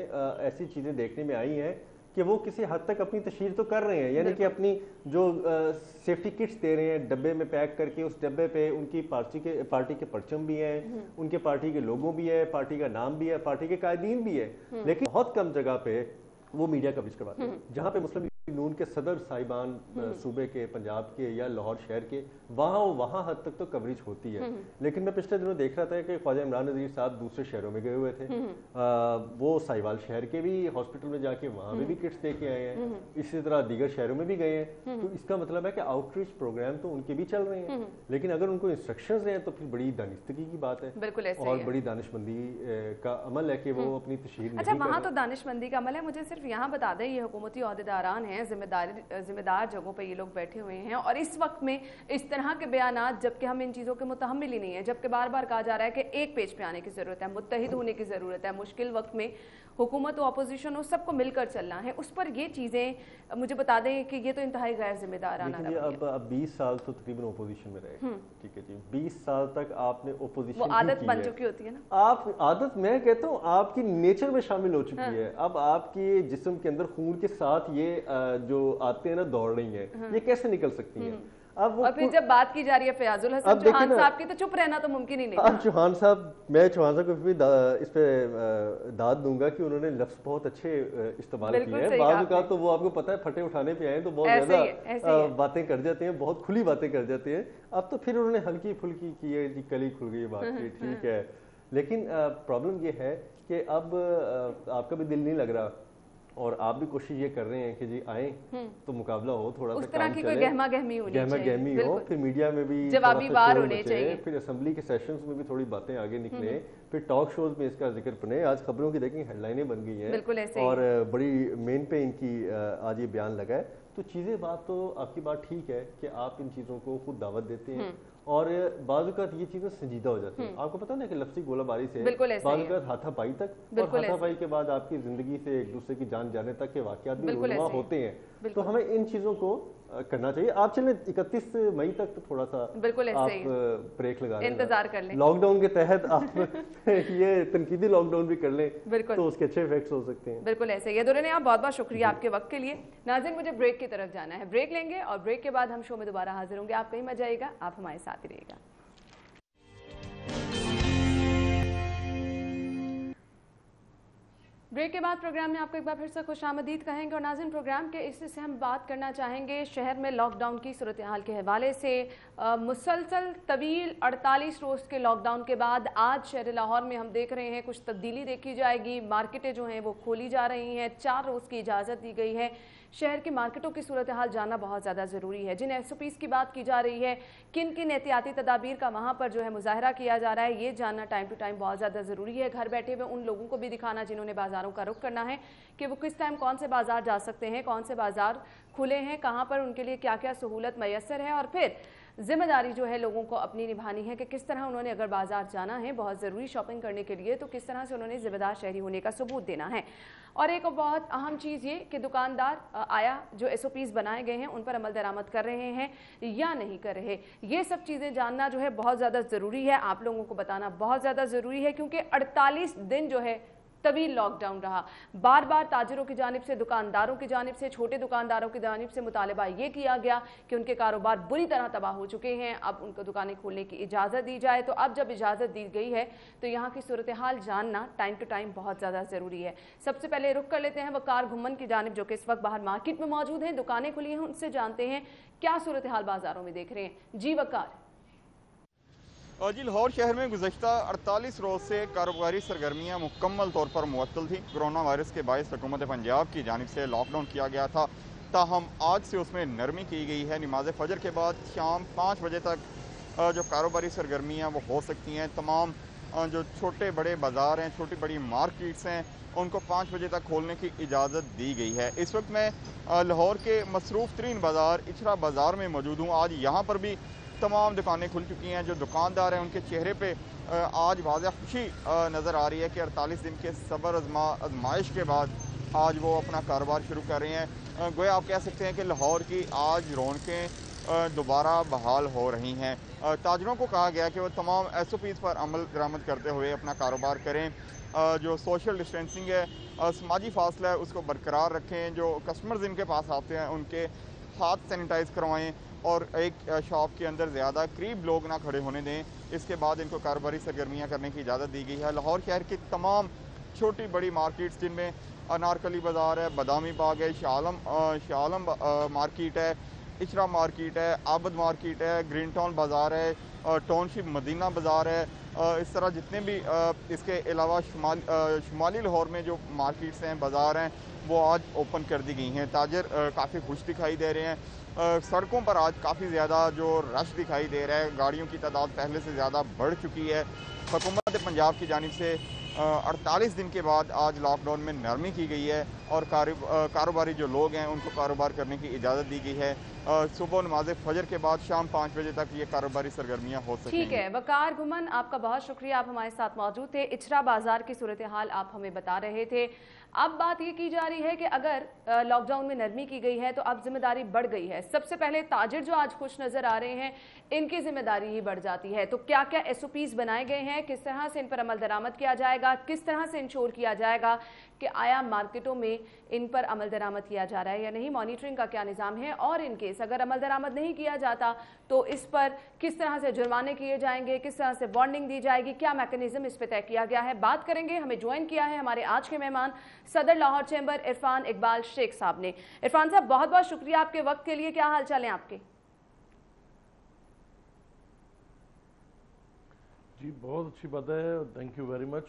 ऐसी चीज़ें देखने में आई हैं कि वो किसी हद तक अपनी तशहीर तो कर रहे हैं, यानी कि अपनी जो सेफ्टी किट्स दे रहे हैं डब्बे में पैक करके, उस डब्बे पे उनकी पार्टी के परचम भी हैं, उनके पार्टी के लोगों भी है, पार्टी का नाम भी है, पार्टी के कायदीन भी है, लेकिन बहुत कम जगह पे वो मीडिया कवरेज करवाते हैं। जहाँ पे मुस्लिम नून के सदर साहिबान सूबे के, पंजाब के या लाहौर शहर के, वहाँ हद तक तो कवरेज होती है। लेकिन मैं पिछले दिनों देख रहा था कि ख्वाजा इमरान नज़ीर साहब दूसरे शहरों में गए हुए थे, वो साहिवाल शहर के भी हॉस्पिटल में जाके वहाँ में भी किट्स दे के आए हैं, इसी तरह दीगर शहरों में भी गए हैं। तो इसका मतलब है कि आउटरीच प्रोग्राम तो उनके भी चल रहे हैं, लेकिन अगर उनको इंस्ट्रक्शंस हैं तो फिर बड़ी दानिशतगी की बात है, बिल्कुल ऐसे और बड़ी दानिशमंदी का अमल है कि वो अपनी तशहीर अच्छा, वहाँ तो दानिशमंदी का अमल है। मुझे सिर्फ यहाँ बता दें, ये हुकूमती ओहदेदारान हैं, जिम्मेदार जगहों पे ये लोग बैठे हुए हैं, और इस वक्त में इस तरह के बयानात, जबकि हम इन चीज़ों के मुतहम्मिल ही नहीं है, जबकि बार बार कहा जा रहा है कि एक पेज पे आने की ज़रूरत है, मुत्तहिद होने की ज़रूरत है, मुश्किल वक्त में हुकूमत और अपोजिशन हो, सबको मिलकर चलना है, उस पर ये चीज़ें मुझे बता दें कि ये तो इंतहाई गैर जिम्मेदाराना रवैया है। अब 20 साल तो तकरीबन ओपोजिशन में रहे, ठीक है जी, 20 साल तक आपने ओपोजिशन, वो आदत बन चुकी होती है ना, आप आदत, मैं कहता हूँ आपकी नेचर में शामिल हो चुकी है। अब आपकी जिस्म के अंदर खून के साथ ये जो आते हैं ना दौड़ रही हैं, ये कैसे निकल सकती हैं? अब और फिर जब बात की जा रही है फयाजुल हसन चौहान साहब की, तो चुप रहना तो मुमकिन ही नहीं। अब चौहान साहब, मैं चौहान साहब को भी इस पे दाद दूंगा कि उन्होंने लफ्ज बहुत अच्छे इस्तेमाल किए हैं। बाद का तो वो आपको पता है फटे उठाने पे आए तो बहुत ज्यादा बातें कर जाते हैं, बहुत खुली बातें कर जाते हैं। अब तो फिर उन्होंने हल्की फुल्की की है जी, कली खुल गई बात की, ठीक है, लेकिन प्रॉब्लम ये है कि अब आपका भी दिल नहीं लग रहा, और आप भी कोशिश ये कर रहे हैं कि जी आए तो मुकाबला हो, थोड़ा सा काम चले, गहमा गहमी हो, फिर मीडिया में भी जवाबी वार होने चाहिए, फिर असेंबली के सेशंस में भी थोड़ी बातें आगे निकले, फिर टॉक शोज में इसका जिक्र बने। आज खबरों की देखें हेडलाइनें बन गई हैं और बड़ी मेन पे इनकी आज ये बयान लगा है। तो चीज़ें, बात तो आपकी बात ठीक है कि आप इन चीज़ों को खुद दावत देते हैं, और बाज़ ये चीज़ें संजीदा हो जाती हैं। आपको पता ना कि लफ्ज़ी गोलाबारी से बाज़ हाथापाई तक, और हाथापाई के बाद आपकी ज़िंदगी से एक दूसरे की जान जाने तक के वाक़यात भी रुनुमा होते हैं। तो हमें इन चीज़ों को करना चाहिए। आप चलें 31 मई तक तो थोड़ा सा आप ब्रेक लगा लें, इंतजार कर लें, लॉकडाउन के तहत आप ये तनकीदी लॉकडाउन भी कर लें, तो उसके अच्छे इफेक्ट्स हो सकते हैं। बिल्कुल ऐसे ही। दुर्रे ने आप बहुत बहुत शुक्रिया आपके वक्त के लिए। नाज़रीन, मुझे ब्रेक की तरफ जाना है, ब्रेक लेंगे और ब्रेक के बाद हम शो में दोबारा हाजिर होंगे। आप कहीं मत जाइएगा, आप हमारे साथ ही रहिएगा। ब्रेक के बाद प्रोग्राम में आपको एक बार फिर से खुशामदीद कहेंगे, और नाज़रीन, प्रोग्राम के इससे से हम बात करना चाहेंगे शहर में लॉकडाउन की सूरत हाल के हवाले से। मुसलसल तवील 48 रोज़ के लॉकडाउन के बाद आज शहर लाहौर में हम देख रहे हैं कुछ तब्दीली देखी जाएगी। मार्केटें जो हैं वो खोली जा रही हैं, 4 रोज़ की इजाज़त दी गई है। शहर की मार्केटों की सूरत हाल जानना बहुत ज़्यादा ज़रूरी है। जिन SOPs की बात की जा रही है, किन किन एहतियाती तदाबीर का वहाँ पर जो है मुजाहरा किया जा रहा है, ये जानना टाइम टू टाइम बहुत ज़्यादा ज़रूरी है। घर बैठे हुए उन लोगों को भी दिखाना जिन्होंने बाज़ारों का रुख करना है कि वो किस टाइम कौन से बाज़ार जा सकते हैं, कौन से बाज़ार खुले हैं, कहाँ पर उनके लिए क्या क्या सहूलत मैसर है, और फिर जिम्मेदारी जो है लोगों को अपनी निभानी है कि किस तरह उन्होंने अगर बाजार जाना है बहुत ज़रूरी शॉपिंग करने के लिए, तो किस तरह से उन्होंने जिम्मेदार शहरी होने का सबूत देना है। और एक बहुत अहम चीज़ ये कि दुकानदार आया जो SOPs बनाए गए हैं उन पर अमल दरामद कर रहे हैं या नहीं कर रहे, ये सब चीज़ें जानना जो है बहुत ज़्यादा ज़रूरी है, आप लोगों को बताना बहुत ज़्यादा ज़रूरी है, क्योंकि 48 दिन जो है तवील लॉकडाउन रहा। बार बार ताजरों की जानिब से, दुकानदारों की जानिब से, छोटे दुकानदारों की जानिब से मुतालबा ये किया गया कि उनके कारोबार बुरी तरह तबाह हो चुके हैं, अब उनको दुकानें खोलने की इजाज़त दी जाए। तो अब जब इजाज़त दी गई है तो यहाँ की सूरत हाल जानना टाइम टू टाइम बहुत ज़्यादा ज़रूरी है। सबसे पहले रुख कर लेते हैं वकार घुम्मन की जानिब, जो कि इस वक्त बाहर मार्केट में मौजूद हैं, दुकानें खुली हैं, उनसे जानते हैं क्या सूरत हाल बाज़ारों में देख रहे हैं। जी वकार। जी, लाहौर शहर में गुज़श्ता 48 रोज़ से कारोबारी सरगर्मियाँ मुकम्मल तौर पर मुअत्तल थी। कोरोना वायरस के बायस हुकूमत पंजाब की जानिब से लॉकडाउन किया गया था, ताहम आज से उसमें नरमी की गई है। नमाज फजर के बाद शाम 5 बजे तक जो कारोबारी सरगर्मियाँ वो हो सकती हैं। तमाम जो छोटे बड़े बाज़ार हैं, छोटी बड़ी मार्केट्स हैं, उनको 5 बजे तक खोलने की इजाज़त दी गई है। इस वक्त मैं लाहौर के मसरूफ़ तरीन बाज़ार इचरा बाज़ार में मौजूद हूँ। आज यहाँ पर भी तमाम दुकानें खुल चुकी हैं। जो दुकानदार हैं उनके चेहरे पे आज वाज़ह खुशी नज़र आ रही है कि 48 दिन के सब्र आजमाइश के बाद आज वो अपना कारोबार शुरू कर रहे हैं। गोया आप कह सकते हैं कि लाहौर की आज रौनकें दोबारा बहाल हो रही हैं। ताजरों को कहा गया कि वो तमाम SOPs पर अमल दरामद करते हुए अपना कारोबार करें। जो सोशल डिस्टेंसिंग है, समाजी फासला है, उसको बरकरार रखें। जो कस्टमर्स इनके पास आते हैं उनके हाथ सैनिटाइज़ करवाएं और एक शॉप के अंदर ज़्यादा करीब लोग ना खड़े होने दें। इसके बाद इनको कारोबारी सरगर्मियाँ करने की इजाज़त दी गई है। लाहौर शहर की तमाम छोटी बड़ी मार्केट्स, जिनमें अनारकली बाज़ार है, बादामी बाग है, शालम मार्केट है, इचरा मार्केट है, आबद मार्केट है, ग्रीन टाउन बाज़ार है, टाउनशिप मदीना बाज़ार है, इस तरह जितने भी इसके अलावा शुमाली लाहौर में जो मार्केट्स हैं, बाज़ार हैं, वो आज ओपन कर दी गई हैं। ताजर काफ़ी खुश दिखाई दे रहे हैं। सड़कों पर आज काफ़ी ज़्यादा जो रश दिखाई दे रहा है, गाड़ियों की तादाद पहले से ज़्यादा बढ़ चुकी है। हुकूमत पंजाब की जानिब से 48 दिन के बाद आज लॉकडाउन में नरमी की गई है और कारोबारी जो लोग हैं उनको कारोबार करने की इजाज़त दी गई है। सुबह नमाज़ फजर के बाद शाम 5 बजे तक ये कारोबारी सरगर्मियाँ हो सकेंगी। ठीक है, वकार घुमन, आपका बहुत शुक्रिया, आप हमारे साथ मौजूद थे। इचरा बाजार की सूरत हाल आप हमें बता रहे थे। अब बात ये की जा रही है कि अगर लॉकडाउन में नरमी की गई है तो अब जिम्मेदारी बढ़ गई है। सबसे पहले ताजिर जो आज खुश नजर आ रहे हैं, इनकी जिम्मेदारी ही बढ़ जाती है। तो क्या क्या SOPs बनाए गए हैं, किस तरह से इन पर अमल दरामद किया जाएगा, किस तरह से इंश्योर किया जाएगा कि आया मार्केटों में इन पर अमल दरामद किया जा रहा है या नहीं, मॉनिटरिंग का क्या निज़ाम है, और इन केस अगर अमल दरामद नहीं किया जाता तो इस पर किस तरह से जुर्माने किए जाएंगे, किस तरह से वार्निंग दी जाएगी, क्या मैकेनिज्म इस पर तय किया गया है, बात करेंगे। हमें ज्वाइन किया है हमारे आज के मेहमान सदर लाहौर चैम्बर इरफान इकबाल शेख साहब ने। इरफान साहब, बहुत बहुत शुक्रिया आपके वक्त के लिए। क्या हाल चाल है आपके? जी, बहुत अच्छी बात है, thank you very much.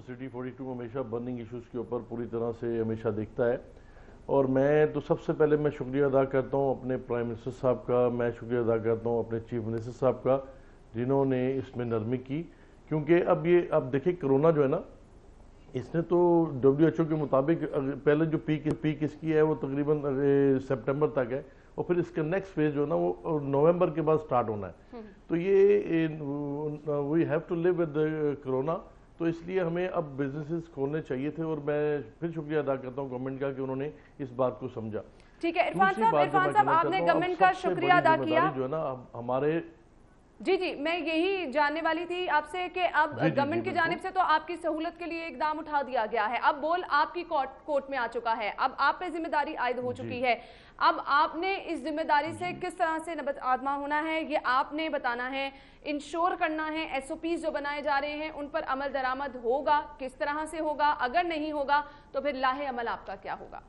City 42 हमेशा बर्निंग इश्यूज़ के ऊपर पूरी तरह से हमेशा देखता है, और मैं तो सबसे पहले मैं शुक्रिया अदा करता हूँ अपने प्राइम मिनिस्टर साहब का, मैं शुक्रिया अदा करता हूँ अपने चीफ मिनिस्टर साहब का, जिन्होंने इसमें नरमी की। क्योंकि अब देखिए, कोरोना जो है ना, इसने तो WHO के मुताबिक पहले जो पीक इसकी है वो तकरीबन सितंबर तक है, और फिर इसका नेक्स्ट फेज जो है ना वो नवंबर के बाद स्टार्ट होना है। तो ये we have to live with corona, तो इसलिए हमें अब बिजनेसेस खोलने चाहिए थे, और मैं फिर शुक्रिया अदा करता हूँ गवर्नमेंट का कि उन्होंने इस बात को समझा। ठीक है इरफान साहब, आपने गवर्नमेंट का शुक्रिया अदा किया। जो है ना हमारे जी, मैं यही जानने वाली थी आपसे कि अब गवर्नमेंट की जानिब से तो आपकी सहूलत के लिए इकदाम उठा दिया गया है। अब बोल आपकी कोर्ट में आ चुका है, अब आप पे जिम्मेदारी आयद हो चुकी है। अब आपने इस जिम्मेदारी से किस तरह से नबत आदमा होना है, ये आपने बताना है, इंश्योर करना है। SOPs जो बनाए जा रहे हैं उन पर अमल दरामद होगा, किस तरह से होगा, अगर नहीं होगा तो फिर लाहे अमल आपका क्या होगा?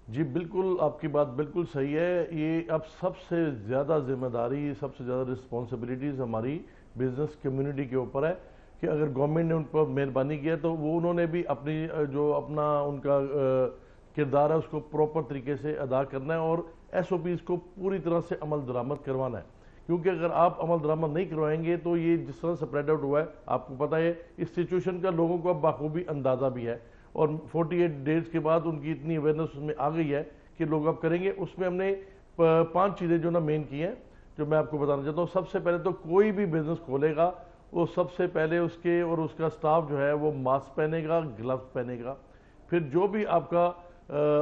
जी बिल्कुल, आपकी बात बिल्कुल सही है। ये अब सबसे ज़्यादा जिम्मेदारी, सबसे ज़्यादा रिस्पॉन्सिबिलिटीज़ हमारी बिजनेस कम्युनिटी के ऊपर है कि अगर गवर्नमेंट ने उन पर मेहरबानी किया तो वो उन्होंने भी अपना उनका किरदार है उसको प्रॉपर तरीके से अदा करना है, और SOPs को पूरी तरह से अमल दरामद करवाना है। क्योंकि अगर आप अमल दरामद नहीं करवाएंगे तो ये जिस तरह स्प्रेड आउट हुआ है, आपको पता है इस सिचुएशन का लोगों को अब बाखूबी अंदाज़ा भी है, और 48 डेज के बाद उनकी इतनी अवेयरनेस उसमें आ गई है कि लोग अब करेंगे। उसमें हमने 5 चीज़ें जो ना मेन की हैं, जो मैं आपको बताना चाहता हूँ। सबसे पहले तो कोई भी बिजनेस खोलेगा वो सबसे पहले उसके और उसका स्टाफ जो है वो मास्क पहनेगा, ग्लव्स पहनेगा। फिर जो भी आपका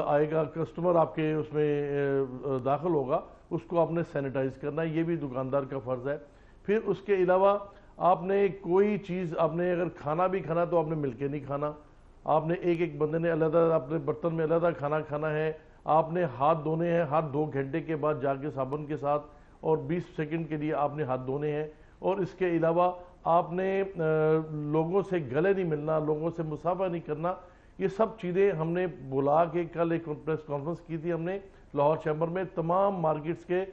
आएगा कस्टमर आपके उसमें दाखिल होगा, उसको आपने सैनिटाइज करना है, ये भी दुकानदार का फ़र्ज़ है। फिर उसके अलावा आपने कोई चीज़, आपने अगर खाना भी खाना तो आपने मिलके नहीं खाना, आपने एक बंदे ने अलग अपने बर्तन में अलग खाना खाना है। आपने हाथ धोने हैं, हाथ 2 घंटे के बाद जाके साबुन के साथ, और 20 सेकंड के लिए आपने हाथ धोने हैं। और इसके अलावा आपने लोगों से गले नहीं मिलना, लोगों से मुसाफा नहीं करना। ये सब चीज़ें हमने बुला के कल एक प्रेस कॉन्फ्रेंस की थी हमने लाहौर चैम्बर में। तमाम मार्केट्स के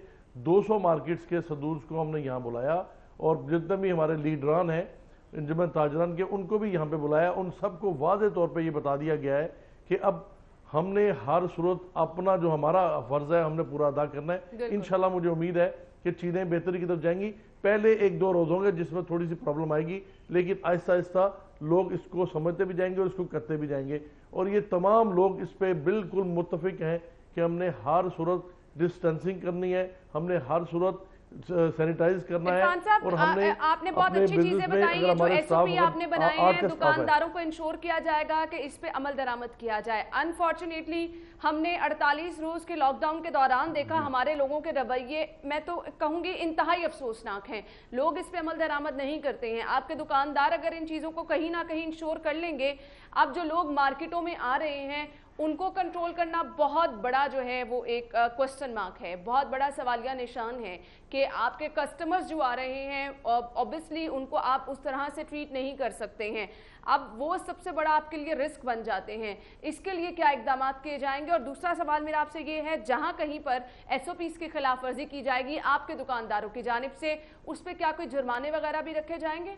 200 मार्केट्स के सदूर्स को हमने यहाँ बुलाया, और जितने भी हमारे लीडरान हैं इंजमन ताजरान के, उनको भी यहाँ पे बुलाया। उन सबको वाज़े तौर पे ये बता दिया गया है कि अब हमने हर सूरत अपना जो हमारा फ़र्ज़ है हमने पूरा अदा करना है। इंशाल्लाह मुझे उम्मीद है کہ चीज़ें बेहतरी की तरफ जाएंगी। पहले 1-2 रोज़ होंगे जिसमें थोड़ी सी प्रॉब्लम आएगी, लेकिन आहिस्ता आहिस्ता लोग इसको समझते भी जाएंगे और इसको करते भी जाएंगे। और ये तमाम लोग इस पे बिल्कुल मुत्तफिक हैं कि हमने हर सूरत डिस्टेंसिंग करनी है, हमने हर सूरत सैनिटाइज करना है। और हमने आपने बहुत अच्छी चीजें बताई हैं, जो एसओपी आपने बनाए हैं, दुकानदारों को इंश्योर किया जाएगा कि इस पे अमल दरामद किया जाए। अनफॉर्चुनेटली हमने 48 रोज के लॉकडाउन के दौरान देखा हमारे लोगों के रवैये, मैं तो कहूंगी इंतहाई अफसोसनाक हैं। लोग इस पे अमल दरामद नहीं करते हैं। आपके दुकानदार अगर इन चीजों को कहीं ना कहीं इंश्योर कर लेंगे, अब जो लोग मार्केटों में आ रहे हैं उनको कंट्रोल करना बहुत बड़ा जो है वो एक क्वेश्चन मार्क है, बहुत बड़ा सवालिया निशान है कि आपके कस्टमर्स जो आ रहे हैं ऑब्वियसली उनको आप उस तरह से ट्रीट नहीं कर सकते हैं। अब वो सबसे बड़ा आपके लिए रिस्क बन जाते हैं। इसके लिए क्या इकदाम किए जाएंगे? और दूसरा सवाल मेरा आपसे ये है, जहां कहीं पर एसओपीज की खिलाफ वर्जी की जाएगी आपके दुकानदारों की जानिब से, उस पर क्या कोई जुर्माने वगैरह भी रखे जाएंगे?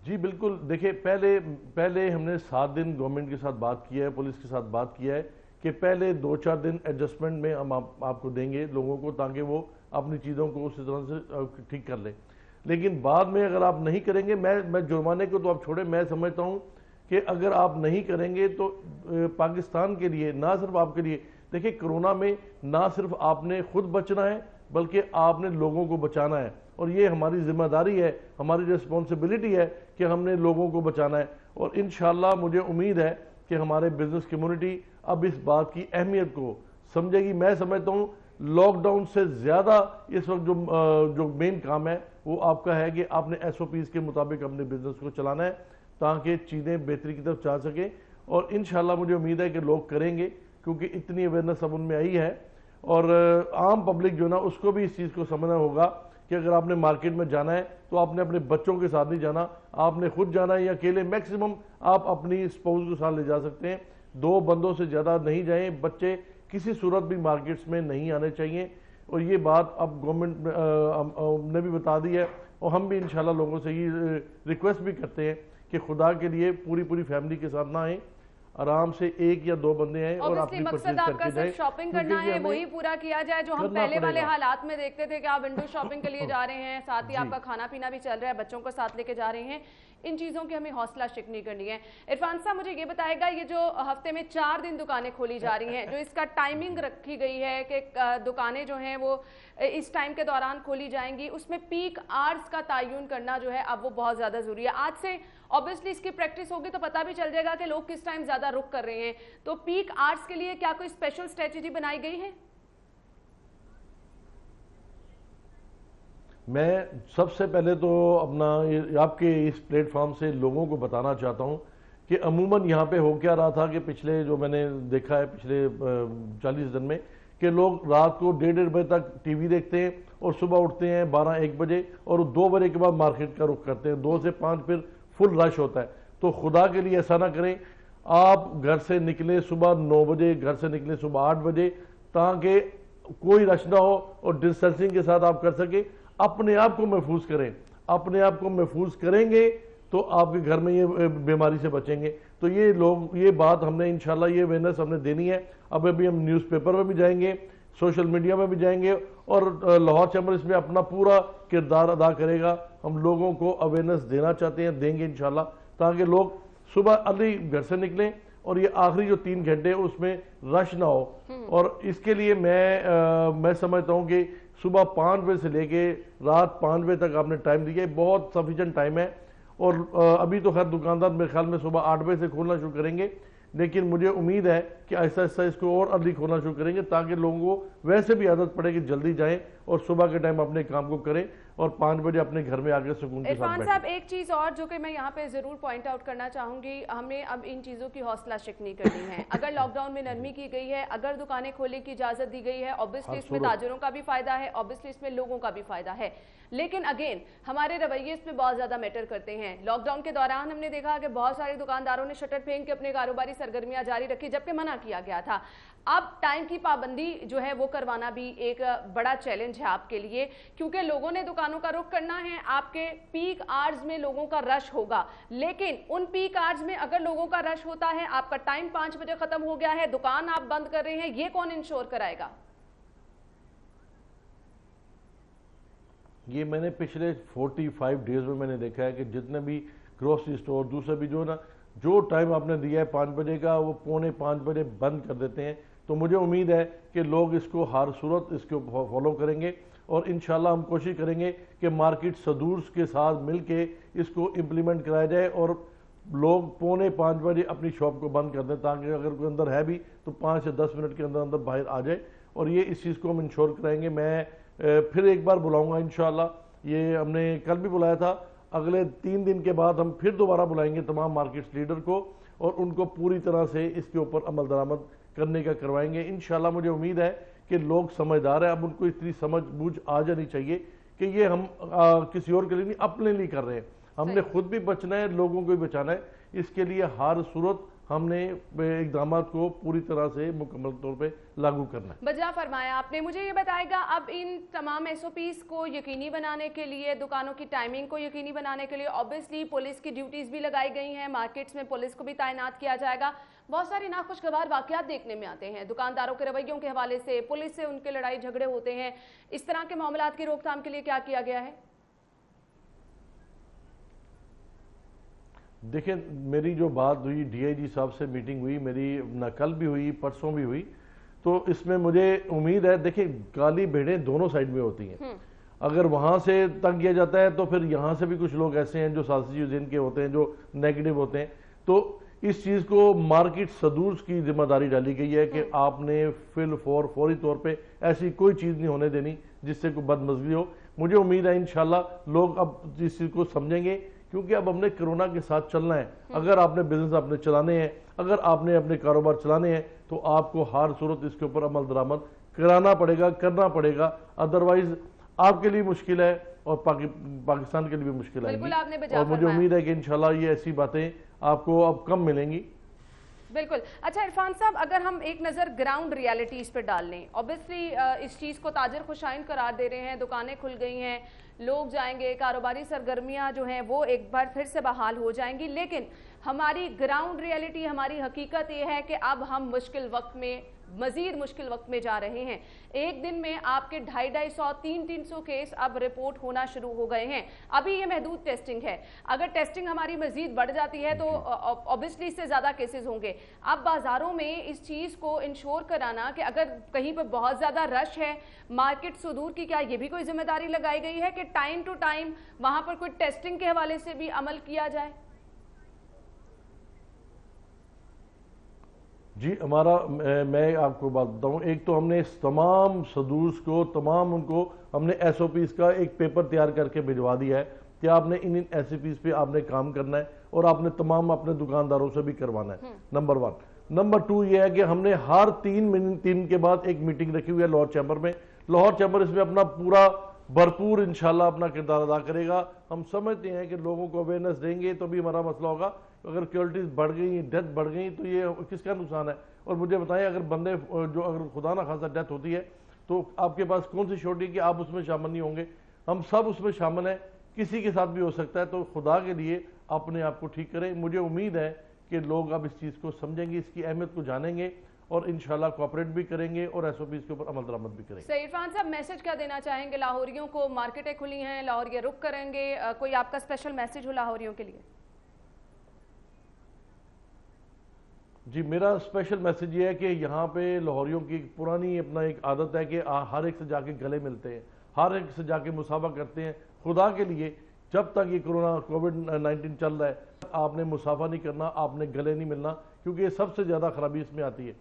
जी बिल्कुल, देखिए पहले हमने 7 दिन गवर्नमेंट के साथ बात किया है, पुलिस के साथ बात किया है कि पहले 2-4 दिन एडजस्टमेंट में हम आपको देंगे लोगों को, ताकि वो अपनी चीज़ों को उसी तरह से ठीक कर लें। लेकिन बाद में अगर आप नहीं करेंगे, मैं जुर्माने को तो आप छोड़े, मैं समझता हूँ कि अगर आप नहीं करेंगे तो पाकिस्तान के लिए, ना सिर्फ आपके लिए, देखिए कोरोना में ना सिर्फ आपने खुद बचना है बल्कि आपने लोगों को बचाना है, और ये हमारी जिम्मेदारी है, हमारी रिस्पॉन्सिबिलिटी है कि हमने लोगों को बचाना है। और इंशाल्लाह मुझे उम्मीद है कि हमारे बिजनेस कम्युनिटी अब इस बात की अहमियत को समझेगी। मैं समझता हूँ लॉकडाउन से ज़्यादा इस वक्त जो मेन काम है वो आपका है कि आपने एसओपीज के मुताबिक अपने बिजनेस को चलाना है ताकि चीज़ें बेहतरी की तरफ जा सके। और इंशाल्लाह मुझे उम्मीद है कि लोग करेंगे, क्योंकि इतनी अवेयरनेस अब उनमें आई है। और आम पब्लिक जो ना, उसको भी इस चीज़ को समझना होगा कि अगर आपने मार्केट में जाना है तो आपने अपने बच्चों के साथ नहीं जाना, आपने खुद जाना है या अकेले। मैक्सिमम आप अपनी स्पाउस के साथ ले जा सकते हैं, 2 बंदों से ज़्यादा नहीं जाएं। बच्चे किसी सूरत भी मार्केट्स में नहीं आने चाहिए, और ये बात अब गवर्नमेंट ने भी बता दी है। और हम भी इंशाल्लाह लोगों से ये रिक्वेस्ट भी करते हैं कि खुदा के लिए पूरी फैमिली के साथ ना आएँ, आराम से 1 या 2 बंदे हैं और अपनी मकसद आपका सिर्फ शॉपिंग करना है, वही पूरा किया जाए जो हम पहले वाले हालात में देखते थे कि आप विंडो शॉपिंग के लिए जा रहे हैं, साथ ही आपका खाना पीना भी चल रहा है, बच्चों को साथ लेके जा रहे हैं। इन चीज़ों की हमें हौसला शिकनी करनी है। इरफान साहब मुझे ये बताएगा, ये जो हफ्ते में 4 दिन दुकानें खोली जा रही हैं, जो इसका टाइमिंग रखी गई है कि दुकानें जो हैं वो इस टाइम के दौरान खोली जाएंगी, उसमें पीक आवर्स का तयन करना जो है अब वो बहुत ज़्यादा ज़रूरी है। आज से ऑब्वियसली इसकी प्रैक्टिस होगी तो पता भी चल जाएगा कि लोग किस टाइम ज़्यादा रुक कर रहे हैं। तो पीक आवर्स के लिए क्या कोई स्पेशल स्ट्रेटेजी बनाई गई है? मैं सबसे पहले तो अपना आपके इस प्लेटफॉर्म से लोगों को बताना चाहता हूं कि अमूमन यहाँ पे हो क्या रहा था कि पिछले जो मैंने देखा है पिछले 40 दिन में कि लोग रात को 1:30 बजे तक टीवी देखते हैं और सुबह उठते हैं 12-1 बजे और 2 बजे के बाद मार्केट का रुख करते हैं। 2 से 5 फिर फुल रश होता है। तो खुदा के लिए ऐसा ना करें, आप घर से निकले सुबह 9 बजे, घर से निकले सुबह 8 बजे, ताकि कोई रश ना हो और डिस्टेंसिंग के साथ आप कर सके। अपने आप को महफूज करें, अपने आप को महफूज करेंगे तो आपके घर में ये बीमारी से बचेंगे। तो ये बात हमने इंशाल्लाह ये अवेयरनेस हमने देनी है। अब अभी हम न्यूज़पेपर में भी जाएंगे, सोशल मीडिया में भी जाएंगे, और लाहौर चैम्बर इसमें अपना पूरा किरदार अदा करेगा। हम लोगों को अवेयरनेस देना चाहते हैं, देंगे इंशाल्लाह, ताकि लोग सुबह अर्ली घर से निकलें और ये आखिरी जो 3 घंटे उसमें रश ना हो। और इसके लिए मैं समझता हूँ कि सुबह 5 बजे से लेके रात 5 बजे तक आपने टाइम दिया है, बहुत सफिशिएंट टाइम है। और अभी तो खैर दुकानदार मेरे ख्याल में सुबह 8 बजे से खोलना शुरू करेंगे, लेकिन मुझे उम्मीद है कि आहिस्ता आहिस्ता इसको और अर्ली खोलना शुरू करेंगे, ताकि लोगों को वैसे भी आदत पड़े कि जल्दी जाएं और सुबह के टाइम अपने काम को करें और 5 बजे अपने घर में आकर सुकून के साथ बैठें। इरफान साहब, एक चीज़ और जो कि मैं यहाँ पे ज़रूर पॉइंट आउट करना चाहूँगी, हमें अब इन चीज़ों की हौसला शिकनी करनी है। अगर लॉकडाउन में नरमी की गई है, अगर दुकानें खोलने की इजाज़त दी गई है, ऑब्वियसली इसमें ताजरों का भी फ़ायदा है, ऑब्वियसली इसमें लोगों का भी फ़ायदा है, लेकिन अगेन हमारे रवैये इसमें बहुत ज़्यादा मैटर करते हैं। लॉकडाउन के दौरान हमने देखा कि बहुत सारे दुकानदारों ने शटर फेंक के अपने कारोबारी सरगर्मियां जारी रखी, जबकि मना किया गया था। अब टाइम की पाबंदी जो है वो करवाना भी एक बड़ा चैलेंज है आपके लिए, क्योंकि लोगों ने दुकानों का रुख करना है। आपके पीक आवर्स में लोगों का रश होगा, लेकिन उन पीक आवर्स में अगर लोगों का रश होता है, आपका टाइम 5 बजे खत्म हो गया है, दुकान आप बंद कर रहे हैं, ये कौन इंश्योर कराएगा? ये मैंने पिछले 45 डेज में मैंने देखा है कि जितने भी ग्रोसरी स्टोर, दूसरे भी जो ना, जो टाइम आपने दिया है 5 बजे का, वो 4:45 बजे बंद कर देते हैं। तो मुझे उम्मीद है कि लोग इसको हर सूरत इसको फॉलो करेंगे और इंशाल्लाह हम कोशिश करेंगे कि मार्केट सदूर्स के साथ मिलके इसको इम्प्लीमेंट कराया जाए और लोग 4:45 बजे अपनी शॉप को बंद कर दें, ताकि अगर कोई अंदर है भी तो 5 से 10 मिनट के अंदर अंदर बाहर आ जाए। और ये इस चीज़ को हम इंश्योर कराएंगे। मैं फिर एक बार बुलाऊंगा इंशाल्लाह। ये हमने कल भी बुलाया था, अगले 3 दिन के बाद हम फिर दोबारा बुलाएंगे तमाम मार्केट्स लीडर को और उनको पूरी तरह से इसके ऊपर अमल दरामद करने का करवाएंगे इंशाल्लाह। मुझे उम्मीद है कि लोग समझदार हैं, अब उनको इतनी समझ बूझ आ जानी चाहिए कि ये हम किसी और के लिए नहीं, अपने लिए कर रहे हैं। हमने खुद भी बचना है, लोगों को भी बचाना है। इसके लिए हर सूरत हमने इक़दामात को पूरी तरह से मुकम्मल तौर पे लागू करना है। बजा फरमाया आपने। मुझे ये बताएगा, अब इन तमाम SOPs को यकीनी बनाने के लिए, दुकानों की टाइमिंग को यकीनी बनाने के लिए ऑब्वियसली पुलिस की ड्यूटीज़ भी लगाई गई हैं, मार्केट्स में पुलिस को भी तैनात किया जाएगा। बहुत सारे नाखुशगवार वाक़यात देखने में आते हैं, दुकानदारों के रवैयों के हवाले से, पुलिस से उनके लड़ाई झगड़े होते हैं। इस तरह के मामलात की रोकथाम के लिए क्या किया गया है? देखिए, मेरी जो बात हुई DIG साहब से, मीटिंग हुई मेरी, न कल भी हुई परसों भी हुई, तो इसमें मुझे उम्मीद है, देखिए काली भेड़ें दोनों साइड में होती हैं। अगर वहाँ से तंग किया जाता है तो फिर यहाँ से भी कुछ लोग ऐसे हैं जो साजिश जिनके होते हैं, जो नेगेटिव होते हैं। तो इस चीज़ को मार्केट सदूर्स की जिम्मेदारी डाली गई है कि आपने फौरी तौर पे ऐसी कोई चीज़ नहीं होने देनी जिससे कोई बदमज़गी हो। मुझे उम्मीद है इंशाल्लाह लोग अब इस चीज़ को समझेंगे, क्योंकि अब हमने कोरोना के साथ चलना है। अगर आपने बिजनेस अपने चलाने हैं, अगर आपने अपने कारोबार चलाने हैं, तो आपको हर सूरत इसके ऊपर अमल दरामद कराना पड़ेगा, करना पड़ेगा। अदरवाइज आपके लिए मुश्किल है और पाकिस्तान के लिए भी मुश्किल आएगी। और मुझे उम्मीद है कि इंशाल्लाह ये ऐसी बातें आपको अब कम मिलेंगी। बिल्कुल। अच्छा इरफान साहब, अगर हम एक नज़र ग्राउंड रियलिटीज़ पर डाल लें, ऑब्वियसली इस चीज़ को ताजर खुशाइन करार दे रहे हैं, दुकानें खुल गई हैं, लोग जाएंगे, कारोबारी सरगर्मियां जो हैं वो एक बार फिर से बहाल हो जाएंगी, लेकिन हमारी ग्राउंड रियलिटी, हमारी हकीकत ये है कि अब हम मुश्किल वक्त में, मजीद मुश्किल वक्त में जा रहे हैं। एक दिन में आपके 250-250, 300 केस अब रिपोर्ट होना शुरू हो गए हैं। अभी ये महदूद टेस्टिंग है, अगर टेस्टिंग हमारी मजीद बढ़ जाती है तो ऑब्वियसली इससे ज़्यादा केसेस होंगे। अब बाज़ारों में इस चीज़ को इंश्योर कराना कि अगर कहीं पर बहुत ज़्यादा रश है, मार्केट सुदूर की, क्या ये भी कोई जिम्मेदारी लगाई गई है कि टाइम टू टाइम वहाँ पर कोई टेस्टिंग के हवाले से भी अमल किया जाए? जी, हमारा, मैं आपको बात बताऊं, एक तो हमने तमाम सदूर्स को, तमाम उनको हमने SOPs का एक पेपर तैयार करके भिजवा दिया है कि आपने इन SOPs पे आपने काम करना है और आपने तमाम अपने दुकानदारों से भी करवाना है। नंबर 1। नंबर 2 ये है कि हमने हर 3 के बाद एक मीटिंग रखी हुई है लाहौर चैम्बर में। लाहौर चैम्बर इसमें अपना पूरा भरपूर इंशाल्लाह अपना किरदार अदा करेगा। हम समझते हैं कि लोगों को अवेयरनेस देंगे तो भी हमारा मसला होगा। अगर क्यूरिटीज बढ़ गई, डेथ बढ़ गई, तो ये किसका नुकसान है? और मुझे बताएं, अगर बंदे जो अगर खुदा ना खासा डेथ होती है तो आपके पास कौन सी श्योरिटी कि आप उसमें शामिल नहीं होंगे? हम सब उसमें शामिल हैं, किसी के साथ भी हो सकता है। तो खुदा के लिए अपने आप को ठीक करें। मुझे उम्मीद है कि लोग अब इस चीज़ को समझेंगे, इसकी अहमियत को जानेंगे और इंशाल्लाह कोऑपरेट भी करेंगे और SOPs के ऊपर अमल दरामद भी करेंगे। सही। इरफान साहब, मैसेज क्या देना चाहेंगे लाहौरियों को? मार्केटें खुली हैं, लाहौरिया रुक करेंगे, कोई आपका स्पेशल मैसेज हो लाहौरियों के लिए? जी, मेरा स्पेशल मैसेज ये है कि यहाँ पे लाहौरियों की पुरानी अपना एक आदत है कि हर एक से जाके गले मिलते हैं, हर एक से जाके मुसाफा करते हैं। खुदा के लिए, जब तक ये कोविड-19 चल रहा है, आपने मुसाफा नहीं करना, आपने गले नहीं मिलना, क्योंकि ये सबसे ज़्यादा खराबी इसमें आती है।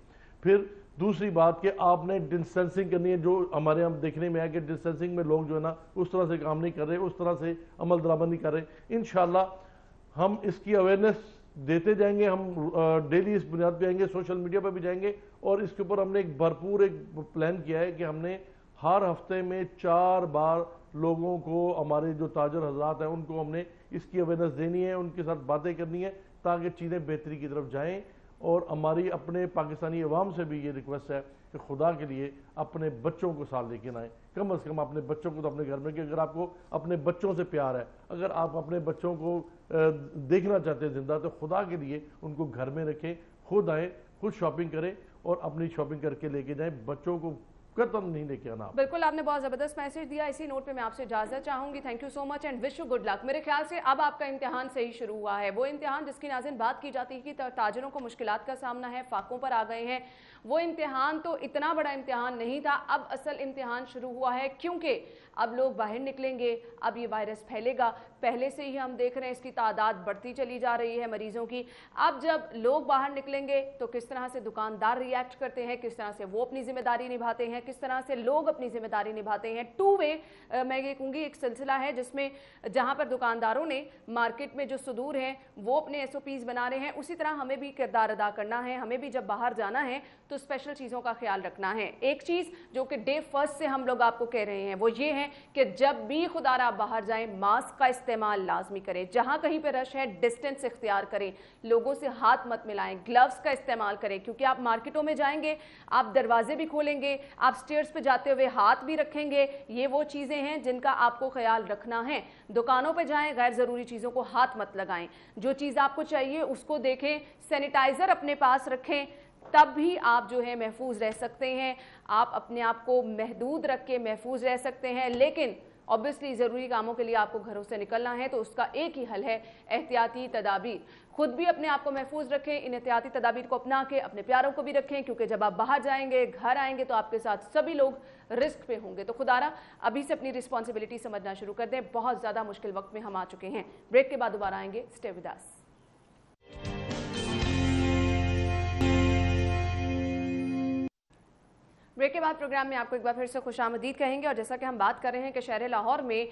फिर दूसरी बात कि आपने डिस्टेंसिंग करनी है। जो हमारे यहाँ देखने में है कि डिस्टेंसिंग में लोग जो है ना उस तरह से काम नहीं कर रहे, उस तरह से अमल दरामद नहीं कर रहे। इंशाल्लाह हम इसकी अवेयरनेस देते जाएंगे, हम डेली इस बुनियाद पे आएंगे, सोशल मीडिया पर भी जाएंगे और इसके ऊपर हमने एक भरपूर एक प्लान किया है कि हमने हर हफ्ते में 4 बार लोगों को, हमारे जो ताजर हजरात हैं उनको हमने इसकी अवेयरनेस देनी है, उनके साथ बातें करनी है ताकि चीज़ें बेहतरी की तरफ जाएं اور ہماری اپنے پاکستانی عوام سے بھی یہ ریکویسٹ ہے کہ خدا کے لیے اپنے بچوں کو ساتھ لے کے آئیں، کم از کم اپنے بچوں کو تو اپنے گھر میں، کہ اگر آپ کو اپنے بچوں سے پیار ہے، اگر آپ اپنے بچوں کو دیکھنا چاہتے ہیں زندہ، تو خدا کے لیے ان کو گھر میں رکھیں، خود آئیں، خود شاپنگ کریں اور اپنی شاپنگ کر کے لے کے جائیں، بچوں کو قطعاً نہیں لے کے آنا۔ بالکل، آپ نے بہت زبردست میسج دیا، اسی نوٹ پہ میں آپ سے اجازت چاہوں گی۔ Thank you so much and wish you good luck. میرے خیال سے اب آپ کا امتحان صحیح شروع ہوا ہے، وہ امتحان جس کی ناظرین بات کی جاتی ہے کہ تاجروں کو مشکلات کا سامنا ہے، فاقوں پر آ گئے ہیں، وہ امتحان تو اتنا بڑا امتحان نہیں تھا، اب اصل امتحان شروع ہوا ہے، کیونکہ اب لوگ باہر نکلیں گے، اب یہ وائرس پھیلے گا۔ پہلے سے ہی ہم دیکھ رہے ہیں اس کی تعداد بڑھتی چلی جا رہی ہے مریضوں کی۔ اب جب لوگ باہر نکلیں گے تو کس طرح سے دکاندار ریئیکٹ کرتے ہیں، کس طرح سے وہ اپنی ذمہ داری نبھاتے ہیں، کس طرح سے لوگ اپنی ذمہ داری نبھاتے ہیں۔ ٹو وے میں یہ کہوں گی ایک سلسلہ ہے جس میں جہاں پر دکانداروں نے مارکیٹ میں جو صدور ہیں وہ اپنے SOPs بنا رہے ہیں، اسی طرح ہمیں بھی کردار ادا کرنا ہے، ہمیں بھی جب باہر جانا ہے تو اسپیشل چیزوں کا خیال رکھنا ہے۔ ایک چیز جو کہ ڈے فرسٹ سے ہم لوگ آپ کو کہہ رہے ہیں وہ یہ ہے کہ جب بھی خدا را باہر جائیں ماسک کا استعمال لازمی کریں، جہاں کہیں پہ رش ہے ڈسٹنس اختیار کریں، لوگوں سے ہاتھ مت ملائیں، گلوز کا استعمال کریں، کیونکہ آپ مارکیٹوں میں جائیں گے، آپ دروازے بھی کھولیں گے، آپ سٹیئرز پہ جاتے ہوئے ہاتھ بھی رکھیں گے، یہ وہ چیزیں ہیں جن کا آپ کو خیال رکھنا ہے۔ دکانوں پہ جائیں، غیر ضروری چیزوں کو ہاتھ مت لگائیں، جو چیز آپ کو چاہیے اس کو دیکھیں، سینیٹائزر اپنے پاس رکھیں، تب بھی آپ جو ہے محفوظ رہ سکتے ہیں۔ آپ اپنے آپ کو محدود رکھ کے محفوظ رہ سکتے ہیں، لیکن obviously ضروری کاموں کے لیے آپ کو گھروں سے نکلنا ہے تو اس کا ایک ہی حل ہے احتیاطی تدابیر۔ خود بھی اپنے آپ کو محفوظ رکھیں، ان احتیاطی تدابیر کو اپنا کے اپنے پیاروں کو بھی رکھیں، کیونکہ جب آپ باہر جائیں گے، گھر آئیں گے تو آپ کے ساتھ سبھی لوگ رسک پہ ہوں گے۔ تو خدا را ابھی سے اپنی رسپانسبلٹی سمجھنا شروع کر دیں، بہت زیادہ مشکل وقت میں ہم آ چکے ہیں۔ بریک کے بعد دوبارہ آئیں گے، اسٹے ود اس۔ بریک کے بعد پروگرام میں آپ کو ایک بار پھر سے خوش آمدید کہیں گے، اور جیسا کہ ہم بات کر رہے ہیں کہ شہر لاہور میں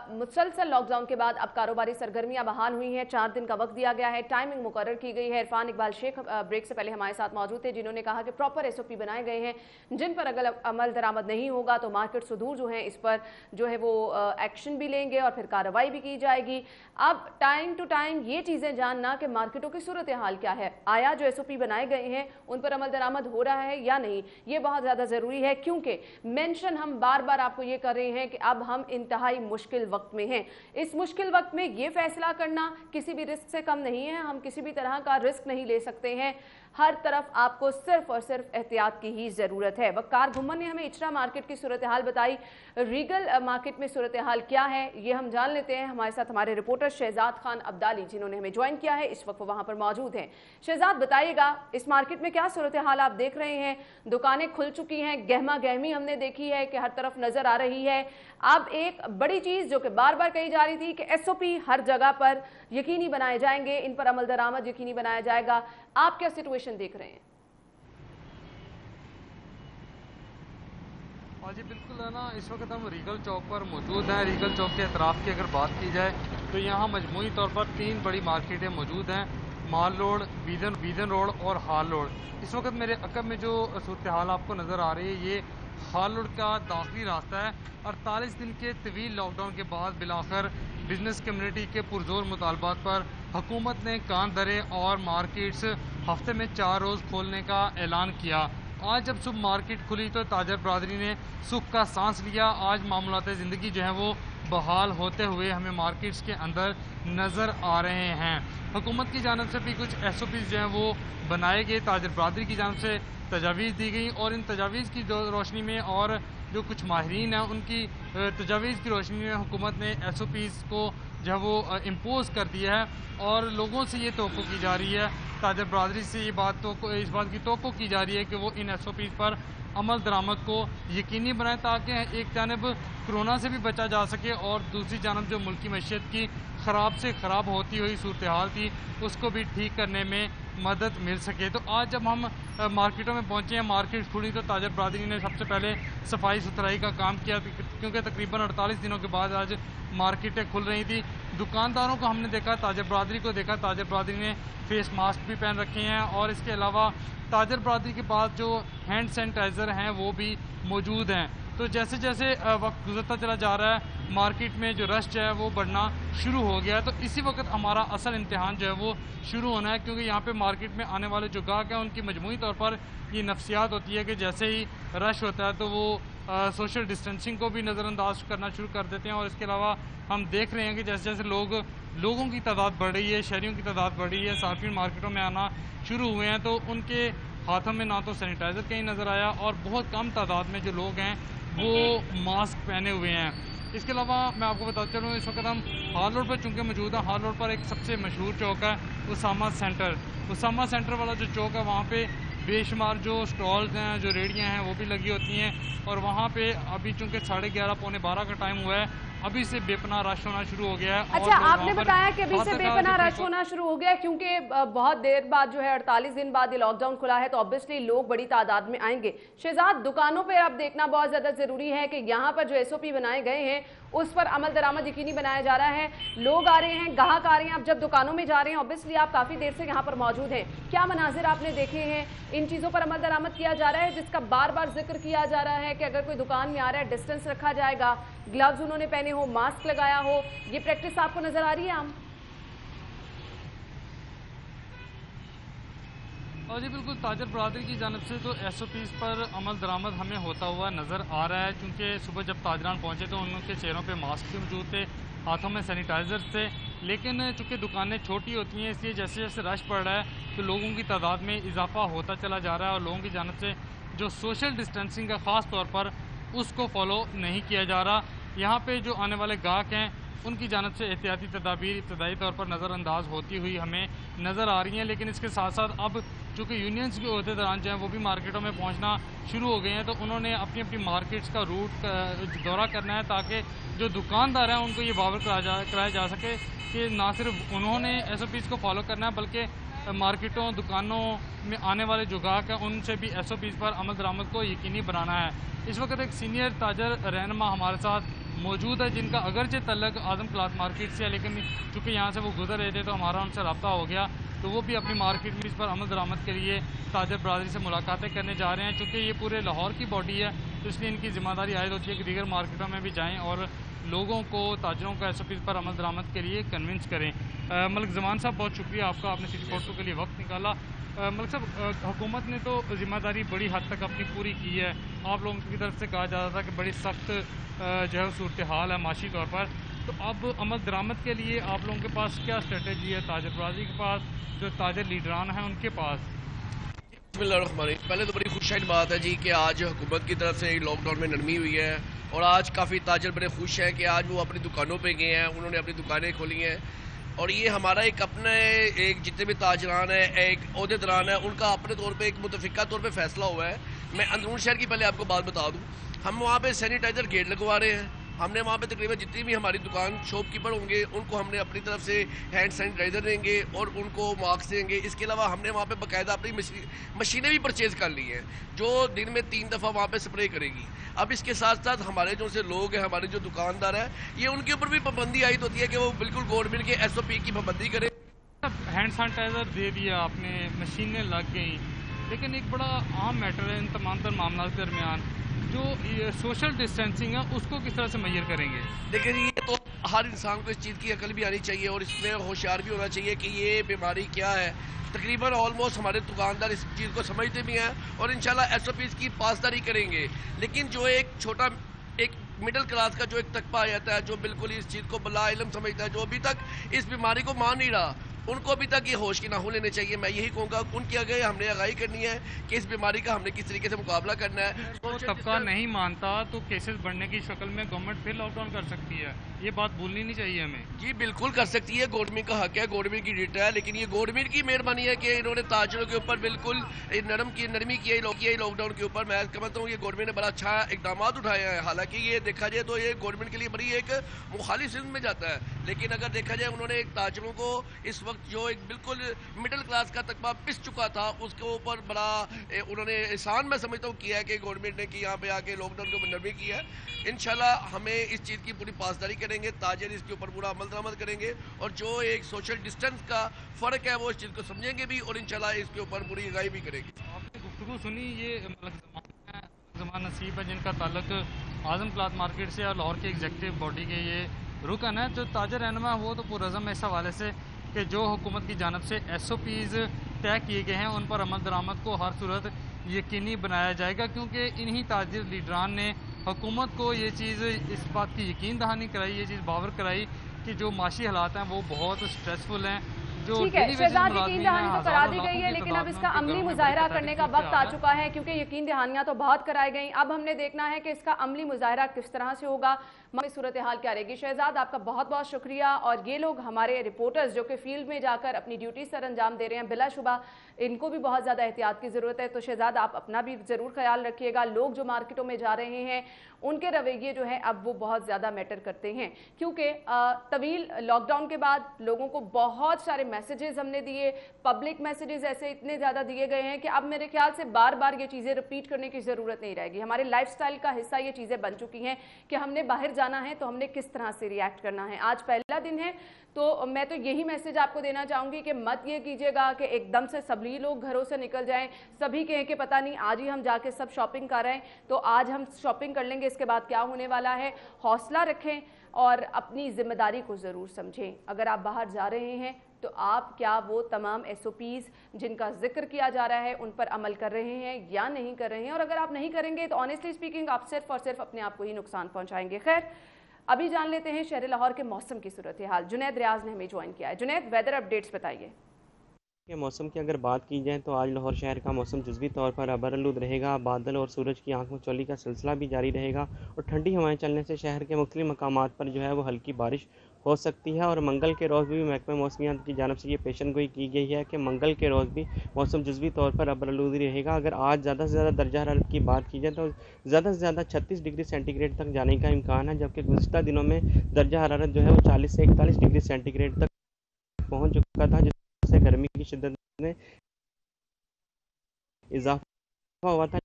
مسلسل لاک ڈاؤن کے بعد اب کاروباری سرگرمیاں بحال ہوئی ہیں، 4 دن کا وقت دیا گیا ہے، ٹائمنگ مقرر کی گئی ہے۔ عرفان اقبال شیخ بریک سے پہلے ہمارے ساتھ موجود تھے، جنہوں نے کہا کہ پراپر SOP بنائے گئے ہیں، جن پر اگر عمل درآمد نہیں ہوگا تو مارکیٹ صدور جو ہیں اس پر جو ہے وہ ایکشن بھی لیں گے اور پھر کارروائی بھی کی جائے گی۔ اب ٹائم ٹو ٹائم یہ چیزیں جاننا کہ مارکیٹوں کی صورتحال کیا ہے، آیا جو SOP بنائے گئے ہیں ان پر عمل درآمد ہو رہا ہے یا نہیں، یہ بہت زیادہ ضروری ہے، کیونکہ مینشن ہم بار بار آپ کو یہ کر رہے ہیں کہ اب ہم انتہائی مشکل وقت میں ہیں۔ اس مشکل وقت میں یہ فیصلہ کرنا کسی بھی رسک سے کم نہیں ہے، ہم کسی بھی طرح کا رسک نہیں لے سکتے ہیں، ہر طرف آپ کو صرف اور صرف احتیاط کی ہی ضرورت ہے۔ وقار گھمن نے ہمیں اچرا مارکیٹ کی صورتحال بتائی، ریگل مارکیٹ میں صورتحال کیا ہے یہ ہم جان لیتے ہیں۔ ہمارے ساتھ ہمارے رپورٹر شہزاد خان عبدالی جنہوں نے ہمیں جوائن کیا ہے، اس وقت وہ وہاں پر موجود ہیں۔ شہزاد بتائیے گا اس مارکیٹ میں کیا صورتحال آپ دیکھ رہے ہیں؟ دکانیں کھل چکی ہیں، گہما گہمی ہم نے دیکھی ہے کہ ہر طرف نظر آ رہی ہے۔ اب ایک بڑی چیز جو کہ بار بار کہی جا رہی تھی کہ SOP ہر جگہ پر یقینی بنائے جائیں گے، ان پر عمل درآمد یقینی بنایا جائے گا، آپ کیا سچویشن دیکھ رہے ہیں؟ جی بالکل ہے نا، اس وقت ہم ریگل چوک پر موجود ہیں۔ ریگل چوک کے اطراف کی اگر بات کی جائے تو یہاں مجموعی طور پر 3 بڑی مارکیٹیں موجود ہیں، مال روڈ، بیدن روڈ اور ہال روڈ۔ اس وقت میرے عقب میں جو صورتحال آپ کو نظر آ رہی ہے یہ ہال روڈ کا داخلی راستہ ہے۔ 48 دن کے طویل لاک ڈاؤن کے بعد بالآخر بزنس کمیونٹی کے پرزور مطالبات پر حکومت نے کان دھرے اور مارکیٹس ہفتے میں 4 روز کھولنے کا اعلان کیا۔ آج جب صبح مارکیٹ کھلی تو تاجر برادری نے سکھ کا سانس لیا۔ آج معاملات زندگی جو ہیں وہ بحال ہوتے ہوئے ہمیں مارکیٹس کے اندر نظر آ رہے ہیں۔ حکومت کی جانب سے بھی کچھ SOPs جو ہیں وہ بنائے گئے، تاجر برادری کی جانب سے تجاویز دی گئی، اور ان تجاویز کی روشنی میں اور جو کچھ ماہرین ہیں ان کی تجاویز کی روشنی میں حکومت نے SOPs کو جو ہے وہ امپوز کر دیا ہے، اور لوگوں سے یہ توقع کی جا رہی ہے، تاجر برادری سے اس بات کی توقع کی جا رہی ہے کہ وہ ان SOPs پر عمل درآمد کو یقینی بنائیں، تاکہ ایک جانب کرونا سے بھی بچا جا سکے اور دوسری جانب جو ملکی معیشت کی خراب سے خراب ہوتی ہوئی صورتحال تھی اس کو بھی ٹھیک کرنے میں مدد مل سکے۔ تو آج جب ہم مارکیٹوں میں پہنچے ہیں، مارکیٹ کھلی تو تاجر برادری نے سب سے پہلے صفائی ستھرائی کا کام کیا، کیونکہ تقریباً 48 دنوں کے بعد آج مارکیٹیں کھل رہی تھیں۔ دکانداروں کو ہم نے دیکھا، تاجر برادری کو دیکھا، تاجر برادری نے فیس ماسک بھی پہن رکھے ہیں، اور اس کے علاوہ تاجر برادری کے پاس جو ہینڈ سینیٹائزر ہیں وہ بھی موجود ہیں۔ تو جیسے جیسے وقت گزرتا چلا جا رہا ہے मार्केट में जो रश जो है वो बढ़ना शुरू हो गया है। तो इसी वक्त हमारा असल इम्तिहान जो है वो शुरू होना है, क्योंकि यहाँ पे मार्केट में आने वाले जो गाहक हैं उनकी मजमूई तौर पर ये नफ्सियात होती है कि जैसे ही रश होता है तो वो सोशल डिस्टेंसिंग को भी नज़रअंदाज करना शुरू कर देते हैं। और इसके अलावा हम देख रहे हैं कि जैसे जैसे लोगों की तादाद बढ़ रही है, शहरियों की तादाद बढ़ रही है, सार्फिन मार्केटों में आना शुरू हुए हैं, तो उनके हाथों में ना तो सैनिटाइज़र कहीं नज़र आया और बहुत कम तादाद में जो लोग हैं वो मास्क पहने हुए हैं। इसके अलावा मैं आपको बताता चलूँ, इस वक्त हम हाल रोड पर चूँकि मौजूद हैं। हाल रोड पर एक सबसे मशहूर चौक है उसामा सेंटर वाला जो चौक है, वहाँ पे बेशुमार जो स्टॉल्स हैं, जो रेहड़ियाँ हैं वो भी लगी होती हैं। और वहाँ पे अभी चूँकि 11:30 पौने 12 का टाइम हुआ है, अभी से बेपनाह रश होना शुरू हो गया है। अच्छा, आपने बताया कि अभी से बेपनाह रश होना शुरू हो गया है, क्योंकि बहुत देर बाद जो है 48 दिन बाद ये लॉकडाउन खुला है, तो ऑब्वियसली लोग बड़ी तादाद में आएंगे। शहजाद, दुकानों पर अब देखना बहुत ज़्यादा ज़रूरी है कि यहाँ पर जो SOP बनाए गए हैं उस पर अमल दरामद यकीनी बनाया जा रहा है। लोग आ रहे हैं, ग्राहक आ रहे हैं। अब जब दुकानों में जा रहे हैं, ऑब्वियसली आप काफ़ी देर से यहाँ पर मौजूद हैं, क्या मनाजिर आपने देखे हैं? इन चीज़ों पर अमल दरामद किया जा रहा है, जिसका बार बार जिक्र किया जा रहा है कि अगर कोई दुकान में आ रहा है डिस्टेंस रखा जाएगा, ग्लव्स उन्होंने पहने हो, मास्क लगाया हो, ये प्रैक्टिस आपको नजर आ रही है आम? और जी बिल्कुल, ताजर बरादरी की जानब से तो SOPs पर अमल दरामद हमें होता हुआ नज़र आ रहा है, क्योंकि सुबह जब ताजरान पहुँचे तो उनके चेहरों पे मास्क भी मौजूद थे, हाथों में सैनिटाइज़र थे। लेकिन चूँकि दुकानें छोटी होती हैं, इसलिए जैसे जैसे रश बढ़ रहा है तो लोगों की तादाद में इजाफा होता चला जा रहा है और लोगों की जानब से जो सोशल डिस्टेंसिंग का ख़ास तौर पर उसको फॉलो नहीं किया जा रहा। यहाँ पे जो आने वाले गाहक हैं उनकी जानब से एहतियाती तदाबीर इब्तदाई तौर पर नज़रअंदाज होती हुई हमें नज़र आ रही हैं। लेकिन इसके साथ साथ अब चूँकि यूनियंस के अहदेदारान जो हैं वो भी मार्केटों में पहुँचना शुरू हो गए हैं, तो उन्होंने अपनी अपनी मार्केट्स का रूट दौरा करना है, ताकि जो दुकानदार हैं उनको ये बावर कराया जा सके कि ना सिर्फ उन्होंने SOPs को फॉलो करना है, बल्कि मार्केटों दुकानों में आने वाले जो गाहक हैं उनसे भी SOPs पर अमल दरामद को यकीनी बनाना है। इस वक्त एक सीनियर ताजर रहनुमा हमारे साथ मौजूद है, जिनका अगरचे तल्लक आजम क्लाथ मार्केट से है, लेकिन चूँकि यहाँ से वो गुजर रहे थे तो हमारा उनसे रब्ता हो गया, तो वो भी अपनी मार्केट में इस पर अमल दरामद के लिए ताजर बरादरी से मुलाकातें करने जा रहे हैं। चूँकि ये पूरे लाहौर की बॉडी है, तो इसलिए इनकी ज़िम्मेदारी आयद होती है कि दीगर मार्केटों में भी जाएँ और लोगों को, ताजरों को SOPs पर अमल दरामद के लिए कन्विंस करें। मलिक ज़मान साहब, बहुत शुक्रिया आपका, आपने सिटी फोटो के लिए वक्त निकाला। मलिक साहब, हुकूमत ने तो ज़िम्मेदारी बड़ी हद तक अपनी पूरी की है। आप लोगों की तरफ से कहा जा रहा था कि बड़ी सख्त जो है सूरत हाल है माशी तौर पर, तो अब अमल दरामद के लिए आप लोगों के पास क्या स्ट्रेटजी है? ताजर बरादरी के पास, जो ताजर लीडरान हैं उनके पास? पहले तो बड़ी खुश बात है जी कि आज हुकूमत की तरफ से लॉकडाउन में नरमी हुई है और आज काफ़ी ताजर बड़े खुश हैं कि आज वो अपनी दुकानों पे गए हैं, उन्होंने अपनी दुकानें खोली हैं। और ये हमारा एक अपने एक जितने भी ताजरान है, एक ओहदेदारान है, उनका अपने तौर पे एक मुतफ़िका तौर पे फैसला हुआ है। मैं अंदरून शहर की पहले आपको बात बता दूं, हम वहाँ पे सैनिटाइज़र गेट लगवा रहे हैं। हमने वहाँ पे तकरीबन जितनी भी हमारी दुकान शॉपकीपर होंगे उनको हमने अपनी तरफ से हैंड सैनिटाइज़र देंगे और उनको मास्क देंगे। इसके अलावा हमने वहाँ पे बाकायदा अपनी मशीनें भी परचेज़ कर ली हैं जो दिन में 3 दफ़ा वहाँ पे स्प्रे करेगी। अब इसके साथ साथ हमारे जो से लोग हैं, हमारे जो दुकानदार हैं, ये उनके ऊपर भी पाबंदी आयद होती है कि वो बिल्कुल गवर्नमेंट के SOP की पाबंदी करें। हैंड सैनिटाइज़र दे दिया आपने, मशीनें लग गई, लेकिन एक बड़ा अहम मैटर है इन तमाम तर मामला के दरमियान, जो सोशल डिस्टेंसिंग है उसको किस तरह से मैयर करेंगे? देखिए ये तो हर इंसान को इस चीज़ की अकल भी आनी चाहिए और इसमें होशियार भी होना चाहिए कि ये बीमारी क्या है। तकरीबन ऑलमोस्ट हमारे दुकानदार इस चीज़ को समझते भी हैं और इंशाल्लाह SOPs की पासदारी करेंगे। लेकिन जो एक छोटा एक मिडिल क्लास का जो एक तबका आ जाता है, जो बिल्कुल इस चीज़ को बला इल्म समझता है, जो अभी तक इस बीमारी को मान नहीं रहा, उनको अभी तक ये होश की नाहू लेने चाहिए। मैं यही कहूँगा उनके आगे हमने आगाही करनी है कि इस बीमारी का हमने किस तरीके से मुकाबला करना है। तो तबका नहीं मानता तो केसेस बढ़ने की शक्ल में गवर्नमेंट फिर लॉकडाउन कर सकती है, ये बात भूलनी नहीं चाहिए हमें। जी बिल्कुल कर सकती है, गवर्नमेंट का हक है, गवर्नमेंट की डेटा है, लेकिन ये गवर्नमेंट की मेहरबानी है कि इन्होंने ताजरों के ऊपर बिल्कुल नरमी की है लॉकडाउन के ऊपर। मैं समझता हूँ ये गवर्नमेंट ने बड़ा अच्छा इकदाम उठाए हैं। हालांकि ये देखा जाए तो ये गवर्नमेंट के लिए बड़ी एक मुखालिफ सिंध में जाता है, लेकिन अगर देखा जाए उन्होंने एक ताजरों को इस वक्त जो एक बिल्कुल मिडिल क्लास का तकबा पिस चुका था उसके ऊपर बड़ा उन्होंने एहसान मैं समझता हूँ किया है कि गवर्नमेंट ने कि यहाँ पे आके लॉकडाउन को नरमी की है। इंशाल्लाह हमें इस चीज़ की पूरी पासदारी करेंगे, ताजर इसके ऊपर पूरा अमल दरामद करेंगे और जो एक सोशल डिस्टेंस का फ़र्क है वो इस चीज़ को समझेंगे भी और इंशाल्लाह इसके ऊपर पूरी आगाही भी करेंगे। आपने गुफ्तगू सुनी, ये ज़मान नसीब है जिनका ताल्लुक आजम क्लॉथ मार्केट से और लाहौर के एग्जीक्यूटिव बॉडी के ये रुकन है। जो ताजर रहनुमा वो तो पुरज़म है इस हवाले से कि जो हुकूमत की जानब से SOPs तय किए गए हैं उन पर अमल दरामद को हर सूरत यकीनी बनाया जाएगा, क्योंकि इन्हीं ताजिर लीडरान ने हुकूमत को ये चीज़ इस बात की यकीन दहानी कराई, ये चीज़ बावर कराई कि जो माशी हालात हैं वो बहुत स्ट्रेसफुल हैं। ठीक है, शहजाद यकीन दहानी तो करा दी गई है, लेकिन अब इसका अमली मुजाहरा करने का वक्त आ चुका है, क्योंकि यकीन दहानियां तो बहुत कराई गई। अब हमने देखना है कि इसका अमली मुजाहरा किस तरह से होगा, सूरत हाल क्या रहेगी। शहजाद आपका बहुत बहुत शुक्रिया। और ये लोग हमारे रिपोर्टर्स जो कि फील्ड में जाकर अपनी ड्यूटी सर अंजाम दे रहे हैं, बिलाशुबा इनको भी बहुत ज़्यादा एहतियात की ज़रूरत है। तो शहजाद आप अपना भी ज़रूर ख्याल रखिएगा। लोग जो मार्केटों में जा रहे हैं उनके रवैये जो है अब वो बहुत ज़्यादा मैटर करते हैं, क्योंकि तवील लॉकडाउन के बाद लोगों को बहुत सारे मैसेजेस हमने दिए, पब्लिक मैसेजेस ऐसे इतने ज़्यादा दिए गए हैं कि अब मेरे ख्याल से बार बार ये चीज़ें रिपीट करने की ज़रूरत नहीं रहेगी। हमारे लाइफस्टाइल का हिस्सा ये चीज़ें बन चुकी हैं कि हमने बाहर जाना है तो हमने किस तरह से रिएक्ट करना है। आज पहला दिन है तो मैं तो यही मैसेज आपको देना चाहूँगी कि मत ये कीजिएगा कि एकदम से सभी लोग घरों से निकल जाएं, सभी कहें कि पता नहीं आज ही हम जाके सब शॉपिंग कर रहे हैं तो आज हम शॉपिंग कर लेंगे, इसके बाद क्या होने वाला है। हौसला रखें और अपनी जिम्मेदारी को ज़रूर समझें। अगर आप बाहर जा रहे हैं तो आप क्या वो तमाम SOPs जिनका जिक्र किया जा रहा है उन पर अमल कर रहे हैं या नहीं कर रहे हैं, और अगर आप नहीं करेंगे तो ऑनेस्टली स्पीकिंग आप सिर्फ और सिर्फ अपने आप को ही नुकसान पहुंचाएंगे। खैर, अभी जान लेते हैं शहर लाहौर के मौसम की सूरत हाल। जुनैद रियाज ने हमें ज्वाइन किया है। जुनैद, वेदर अपडेट्स बताइए। के मौसम की अगर बात की जाए तो आज लाहौर शहर का मौसम जुज़वी तौर पर अबरआलूद रहेगा। बादल और सूरज की आंख मचौली का सिलसिला भी जारी रहेगा और ठंडी हवाएं चलने से शहर के मुख्तलिफ मकामात पर जो है वो हल्की बारिश हो सकती है। और मंगल के रोज़ भी महकमे मौसमियात की जानब से ये पेशन गोई की गई है कि मंगल के रोज़ भी मौसम जुज़वी तौर पर अबरआलूद रहेगा। अगर आज ज़्यादा से ज़्यादा दर्जा हरारत की बात की जाए तो ज़्यादा से ज़्यादा 36 डिग्री सेंटीग्रेड तक जाने का इम्कान है, जबकि गुज़िश्ता दिनों में दर्जा हरारत जो है वो 40 से 41 डिग्री सेंटीग्रेड तक पहुँच चुका था, जिससे गर्मी की शिद्दत में इजाफा हुआ था।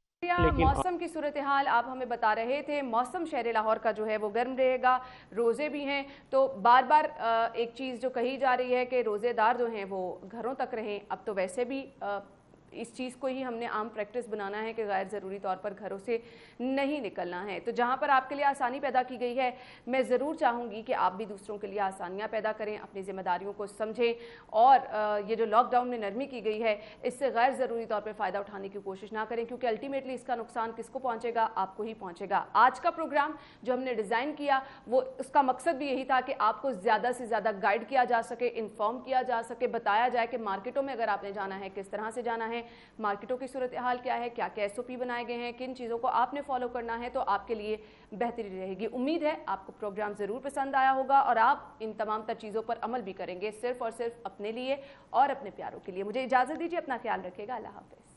मौसम की सूरत हाल आप हमें बता रहे थे। मौसम शहर लाहौर का जो है वो गर्म रहेगा, रोज़े भी हैं, तो बार बार एक चीज़ जो कही जा रही है कि रोज़ेदार जो हैं वो घरों तक रहें। अब तो वैसे भी इस चीज़ को ही हमने आम प्रैक्टिस बनाना है कि गैर ज़रूरी तौर पर घरों से नहीं निकलना है। तो जहाँ पर आपके लिए आसानी पैदा की गई है, मैं ज़रूर चाहूँगी कि आप भी दूसरों के लिए आसानियाँ पैदा करें, अपनी ज़िम्मेदारियों को समझें और ये जो लॉकडाउन में नरमी की गई है इससे गैर ज़रूरी तौर पर फ़ायदा उठाने की कोशिश ना करें, क्योंकि अल्टीमेटली इसका नुकसान किसको पहुँचेगा? आपको ही पहुँचेगा। आज का प्रोग्राम जो हमने डिज़ाइन किया वो उसका मकसद भी यही था कि आपको ज़्यादा से ज़्यादा गाइड किया जा सके, इन्फॉर्म किया जा सके, बताया जाए कि मार्केटों में अगर आपने जाना है किस तरह से जाना है, मार्केटों की सूरत हाल क्या है, क्या क्या SOP बनाए गए हैं, किन चीज़ों को आपने फॉलो करना है, तो आपके लिए बेहतरी रहेगी। उम्मीद है आपको प्रोग्राम ज़रूर पसंद आया होगा और आप इन तमाम तर चीज़ों पर अमल भी करेंगे, सिर्फ और सिर्फ अपने लिए और अपने प्यारों के लिए। मुझे इजाज़त दीजिए, अपना ख्याल रखिएगा। अल्लाह हाफ़िज़।